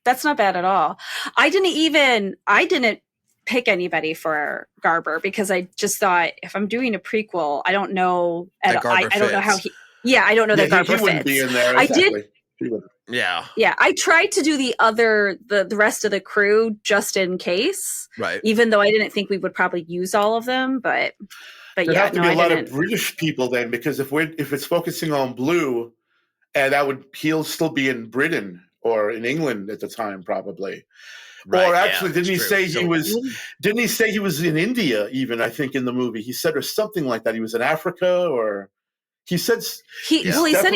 Speaker 1: That's not bad at all. I didn't pick anybody for Garber because I just thought if I'm doing a prequel, I don't know.
Speaker 2: That Garber
Speaker 1: I don't know how
Speaker 2: fits.
Speaker 1: he. Yeah, I don't know that Garber
Speaker 4: he wouldn't
Speaker 1: fits.
Speaker 4: be in there.
Speaker 1: I did-
Speaker 4: Exactly. He wouldn't.
Speaker 2: Yeah.
Speaker 1: Yeah, I tried to do the rest of the crew just in case,
Speaker 2: Right.
Speaker 1: even though I didn't think we would probably use all of them. But
Speaker 4: There'd
Speaker 1: yeah,
Speaker 4: have to
Speaker 1: no,
Speaker 4: be a
Speaker 1: I
Speaker 4: lot
Speaker 1: didn't.
Speaker 4: of British people then, because if it's focusing on Blue, and he'll still be in Britain or in England at the time probably.
Speaker 2: Right,
Speaker 4: Or
Speaker 2: yeah,
Speaker 4: actually,
Speaker 2: that's
Speaker 4: didn't he
Speaker 2: true.
Speaker 4: say
Speaker 2: So-
Speaker 4: he was? Didn't he say he was in India? Even I think in the movie he said or something like that. He was in Africa, or he said
Speaker 1: He
Speaker 2: Yeah.
Speaker 1: said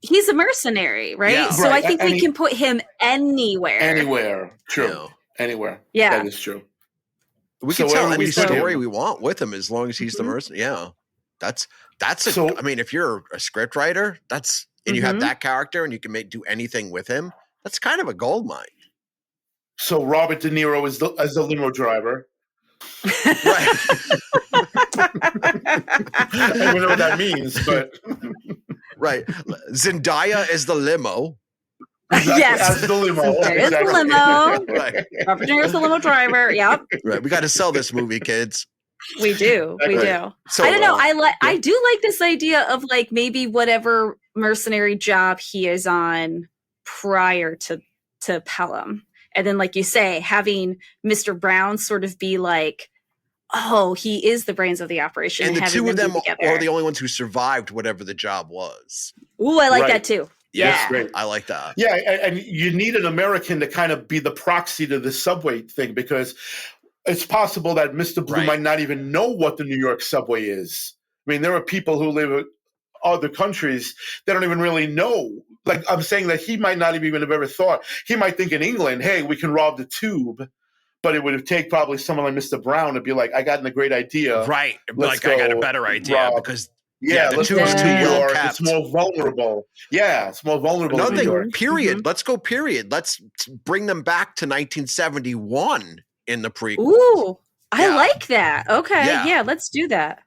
Speaker 1: he's a mercenary, right?
Speaker 2: Yeah.
Speaker 1: So
Speaker 4: Right,
Speaker 1: I think
Speaker 4: and
Speaker 1: we
Speaker 4: he-
Speaker 1: can put him anywhere.
Speaker 4: anywhere. True,
Speaker 2: Yeah.
Speaker 4: anywhere.
Speaker 1: Yeah.
Speaker 4: That is true.
Speaker 2: We
Speaker 4: So
Speaker 2: can tell
Speaker 4: wherever
Speaker 2: any
Speaker 4: we put
Speaker 2: story
Speaker 4: him.
Speaker 2: we want with him as long as he's the
Speaker 1: Mhm.
Speaker 2: mercenary. Yeah. That's a,
Speaker 4: So-
Speaker 2: I mean, if you're a script writer, and you have
Speaker 1: Mhm.
Speaker 2: that character and you can do anything with him, that's kind of a gold mine.
Speaker 4: So Robert De Niro as the limo driver.
Speaker 2: Right.
Speaker 4: I don't know what that means, but
Speaker 2: Right. Zendaya is the limo.
Speaker 1: Yes.
Speaker 4: as the limo.
Speaker 1: There is the
Speaker 4: exactly.
Speaker 1: limo.
Speaker 2: Right.
Speaker 1: Robert De Niro's the limo driver. Yep,
Speaker 2: Right. We got to sell this movie, kids.
Speaker 1: we do. We
Speaker 4: Exactly.
Speaker 1: do.
Speaker 2: So,
Speaker 1: I don't know.
Speaker 2: uh,
Speaker 1: I do like this idea of like maybe whatever mercenary job he is on prior to Pelham, and then like you say, having Mr. Brown sort of be like, oh, he is the brains of the operation,
Speaker 2: and the
Speaker 1: having
Speaker 2: two of them
Speaker 1: be
Speaker 2: are the only ones who survived whatever the job was.
Speaker 1: Ooh, I like
Speaker 4: Right.
Speaker 1: that too.
Speaker 2: Yeah.
Speaker 1: Yeah.
Speaker 4: Great.
Speaker 2: I like that.
Speaker 4: Yeah, and you need an American to kind of be the proxy to the subway thing, because it's possible that Mr. Blue
Speaker 2: Right.
Speaker 4: might not even know what the New York subway is. I mean, there are people who live in other countries that don't even really know. Like I'm saying that he might not even have ever thought. He might think in England, hey, we can rob the tube, but it would take probably someone like Mr. Brown to be like, I got a great idea.
Speaker 2: Right.
Speaker 4: Let's
Speaker 2: Like, I got a
Speaker 4: go
Speaker 2: better idea
Speaker 4: rob.
Speaker 2: because
Speaker 4: Yeah,
Speaker 2: the
Speaker 4: let's
Speaker 2: tube's
Speaker 4: go
Speaker 1: too
Speaker 4: to New
Speaker 1: well
Speaker 4: York.
Speaker 2: kept.
Speaker 4: It's more vulnerable. Yeah, it's more vulnerable
Speaker 2: another
Speaker 4: in
Speaker 2: thing,
Speaker 4: New York.
Speaker 2: period. Let's go, period. Let's bring them back to 1971 in the prequel.
Speaker 1: Ooh, I
Speaker 2: Yeah.
Speaker 1: like that. Okay,
Speaker 2: Yeah.
Speaker 1: yeah, let's do that.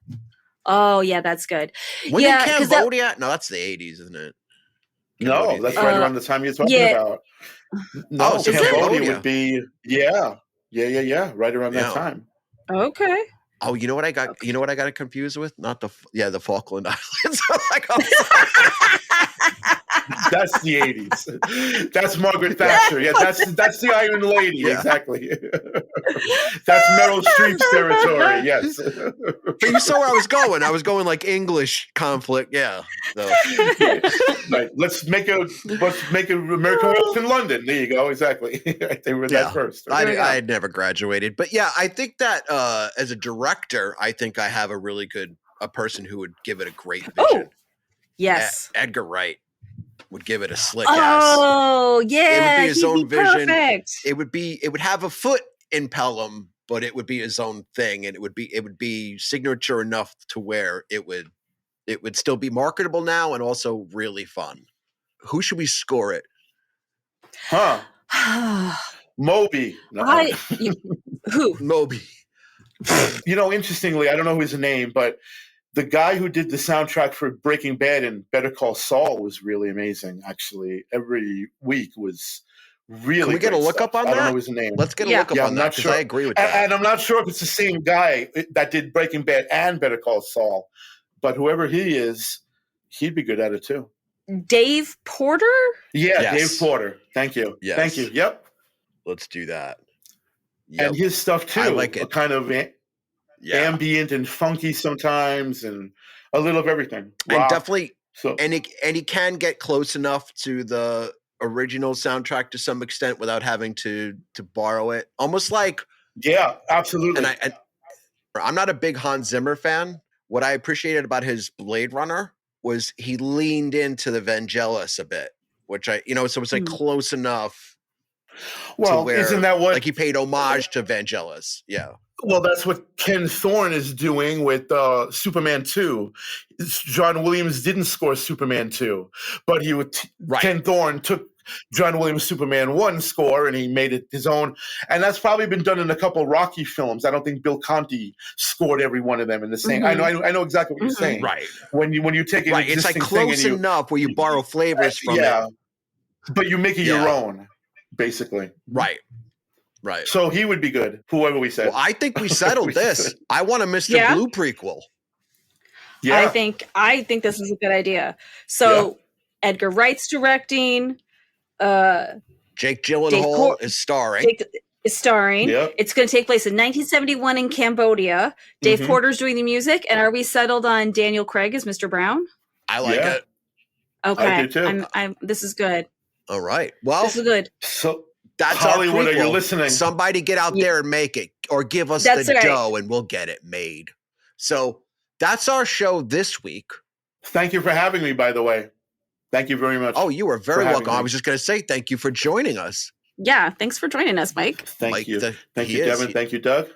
Speaker 1: Oh yeah, that's good.
Speaker 2: When
Speaker 1: Yeah,
Speaker 2: did
Speaker 1: 'cause that-
Speaker 2: Cambodia? No, that's the 80s, isn't it?
Speaker 4: No,
Speaker 2: Cambodia.
Speaker 4: that's right
Speaker 1: Uh,
Speaker 4: around the time you're talking
Speaker 1: yeah.
Speaker 4: about. No,
Speaker 2: Oh, so
Speaker 1: Is it?
Speaker 4: Cambodia
Speaker 2: Cambodia.
Speaker 4: would be right around
Speaker 2: Yeah.
Speaker 4: that time.
Speaker 1: Okay.
Speaker 2: Oh, you know what I got?
Speaker 1: Okay.
Speaker 2: You know what I got it confused with? Not the Falkland Islands. Like,
Speaker 4: That's the 80s. That's Margaret Thatcher. Yeah, that's the Iron Lady.
Speaker 2: Yeah.
Speaker 4: Exactly. That's Meryl Streep's territory. Yes.
Speaker 2: but you saw where I was going. I was going like English conflict. Yeah. So.
Speaker 4: Right. Let's make American Wolf in London. There you go. Exactly. They were that first.
Speaker 2: I had never graduated, but yeah, I think that as a director, I think I have a person who would give it a great vision.
Speaker 1: Oh, yes.
Speaker 2: Edgar Wright would give it a slick ass.
Speaker 1: Oh, yeah.
Speaker 2: It would be his own vision.
Speaker 1: Perfect.
Speaker 2: It would have a foot in Pelham, but it would be his own thing, and it would be signature enough to where it would still be marketable now and also really fun. Who should we score it?
Speaker 4: Huh. Moby. No.
Speaker 1: Who?
Speaker 2: Moby.
Speaker 4: Interestingly, I don't know his name, but the guy who did the soundtrack for Breaking Bad and Better Call Saul was really amazing. Actually, every week was really. Can
Speaker 2: we get a look up on that?
Speaker 4: I don't know his name.
Speaker 2: Let's get a look up on that because I agree with that.
Speaker 4: And I'm not sure if it's the same guy that did Breaking Bad and Better Call Saul, but whoever he is, he'd be good at it too.
Speaker 1: Dave Porter?
Speaker 4: Yeah,
Speaker 2: Yes.
Speaker 4: Dave Porter. Thank you.
Speaker 2: Yes.
Speaker 4: Thank you. Yep.
Speaker 2: Let's do that. Yep.
Speaker 4: And his stuff too.
Speaker 2: I like it.
Speaker 4: Kind of ambient and funky sometimes, and a little of everything.
Speaker 2: And
Speaker 4: Rock.
Speaker 2: definitely,
Speaker 4: So
Speaker 2: and he can get close enough to the original soundtrack to some extent without having to borrow it. Almost like,
Speaker 4: yeah, absolutely.
Speaker 2: And I'm not a big Hans Zimmer fan. What I appreciated about his Blade Runner was he leaned into the Vangelis a bit, which so it's like close enough.
Speaker 4: Well,
Speaker 2: to where,
Speaker 4: isn't that what?
Speaker 2: Like he paid homage to Vangelis? Yeah.
Speaker 4: Well, that's what Ken Thorne is doing with Superman 2. John Williams didn't score Superman 2, but Ken Thorne took John Williams' Superman 1 score and he made it his own. And that's probably been done in a couple Rocky films. I don't think Bill Conti scored every one of them in the same.
Speaker 1: Mm-hmm.
Speaker 4: I know exactly what you're saying.
Speaker 2: Right.
Speaker 4: When you take an
Speaker 2: it's like
Speaker 4: existing
Speaker 2: close
Speaker 4: thing
Speaker 2: enough where you borrow flavors from it.
Speaker 4: But you make it your own, basically.
Speaker 2: Right.
Speaker 4: So he would be good, whoever we said.
Speaker 2: Well, I think we settled this. I want a Mr. Blue prequel.
Speaker 4: Yeah.
Speaker 1: I think this is a good idea. So Edgar Wright's directing.
Speaker 2: Jake Gyllenhaal is starring.
Speaker 4: Yep.
Speaker 1: It's going to take place in 1971 in Cambodia. Dave Porter's doing the music. And are we settled on Daniel Craig as Mr. Brown?
Speaker 2: I like it.
Speaker 1: Okay.
Speaker 4: I do too.
Speaker 1: This is good.
Speaker 2: All right. Well,
Speaker 1: this is good.
Speaker 2: So that's
Speaker 4: Hollywood.
Speaker 2: Our
Speaker 4: Are you listening?
Speaker 2: Somebody get out there and make it, or give us the dough, and we'll get it made. So that's our show this week.
Speaker 4: Thank you for having me. By the way, thank you very much.
Speaker 2: Oh, you are very welcome. I was just going to say thank you for joining us.
Speaker 1: Yeah, thanks for joining us, Mike.
Speaker 4: Thank you. Thank you, Devin. Thank you, Doug.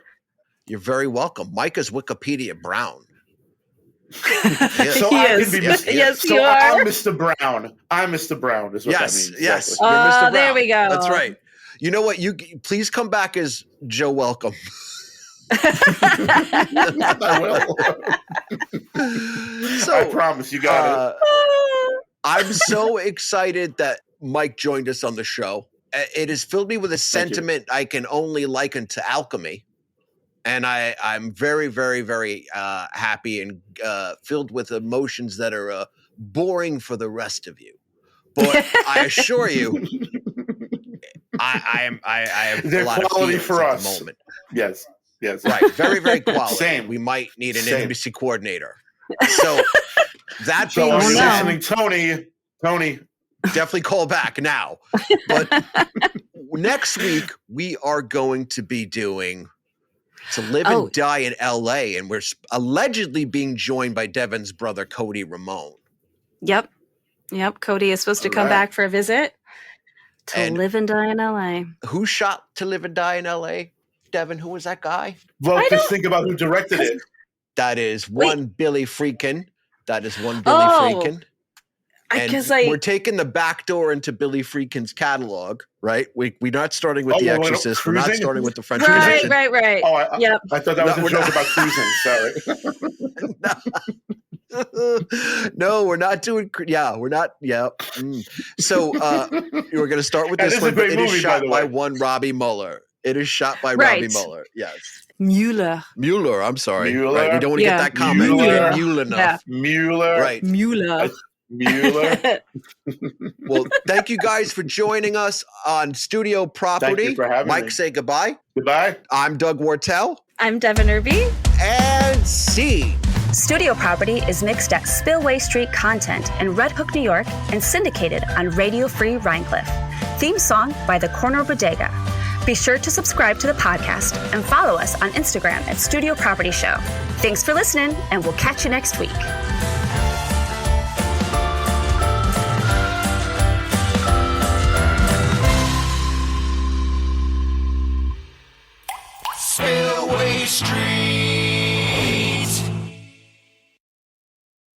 Speaker 2: You're very welcome. Mike is Wikipedia Brown.
Speaker 4: So I can be Mr.
Speaker 1: Yes,
Speaker 4: so
Speaker 1: you are.
Speaker 4: I'm Mr. Brown. I'm Mr. Brown is what that means.
Speaker 2: Yes.
Speaker 4: Exactly.
Speaker 2: You're Mr. Brown.
Speaker 1: There we go.
Speaker 2: That's right. You know what? You please come back as Joe Welcome.
Speaker 4: I will.
Speaker 2: So,
Speaker 4: I promise you got it.
Speaker 2: I'm so excited that Mike joined us on the show. It has filled me with a sentiment I can only liken to alchemy. And I'm very, very, very happy and filled with emotions that are boring for the rest of you. But I assure you, I have
Speaker 4: They're
Speaker 2: a lot
Speaker 4: quality
Speaker 2: of
Speaker 4: for
Speaker 2: at
Speaker 4: us.
Speaker 2: the moment.
Speaker 4: Yes.
Speaker 2: Right. Very, very quality.
Speaker 4: Same.
Speaker 2: We might need an
Speaker 4: Same.
Speaker 2: intimacy coordinator. So that
Speaker 4: So
Speaker 2: being
Speaker 4: are you
Speaker 2: said,
Speaker 4: listening, Tony?
Speaker 2: definitely call back now. But next week, we are going to be doing To Live and Die in L.A., and we're allegedly being joined by Devin's brother, Cody Ramone.
Speaker 1: Yep. Cody is supposed to come back for a visit. To Live and Die in L.A.
Speaker 2: Who shot To Live and Die in L.A.? Devin, who was that guy?
Speaker 4: Well, just think about who directed it.
Speaker 2: That is one Billy Friedkin. Friedkin. We're taking the back door into Billy Friedkin's catalog, right? We're not starting with The Exorcist. We're not starting with the French Inquisition.
Speaker 1: Right.
Speaker 4: Oh, I thought that was a joke about cruising. Sorry.
Speaker 2: No, we're not doing. Yeah, we're not. Yeah. So we're going to start with this one.
Speaker 4: But it is
Speaker 2: shot by one Robbie Mueller. It is shot by Robbie Mueller. Yes.
Speaker 1: Mueller.
Speaker 2: Mueller, I'm sorry.
Speaker 4: Mueller?
Speaker 2: Right, we don't want to
Speaker 1: Yeah.
Speaker 2: get that comment.
Speaker 4: Mueller.
Speaker 2: Mueller enough.
Speaker 4: Mueller.
Speaker 2: Right.
Speaker 1: Mueller.
Speaker 4: Mueller.
Speaker 2: Well, thank you guys for joining us on Studio Property.
Speaker 4: Thank you for having
Speaker 2: Mike,
Speaker 4: me.
Speaker 2: say goodbye.
Speaker 4: Goodbye.
Speaker 2: I'm Doug Wartell.
Speaker 1: I'm Devin Irby.
Speaker 2: And see.
Speaker 1: Studio Property is mixed at Spillway Street Content in Red Hook, New York, and syndicated on Radio Free Rhinecliff. Theme song by The Corner Bodega. Be sure to subscribe to the podcast and follow us on Instagram at Studio Property Show. Thanks for listening, and we'll catch you next week.
Speaker 3: Spillway Street.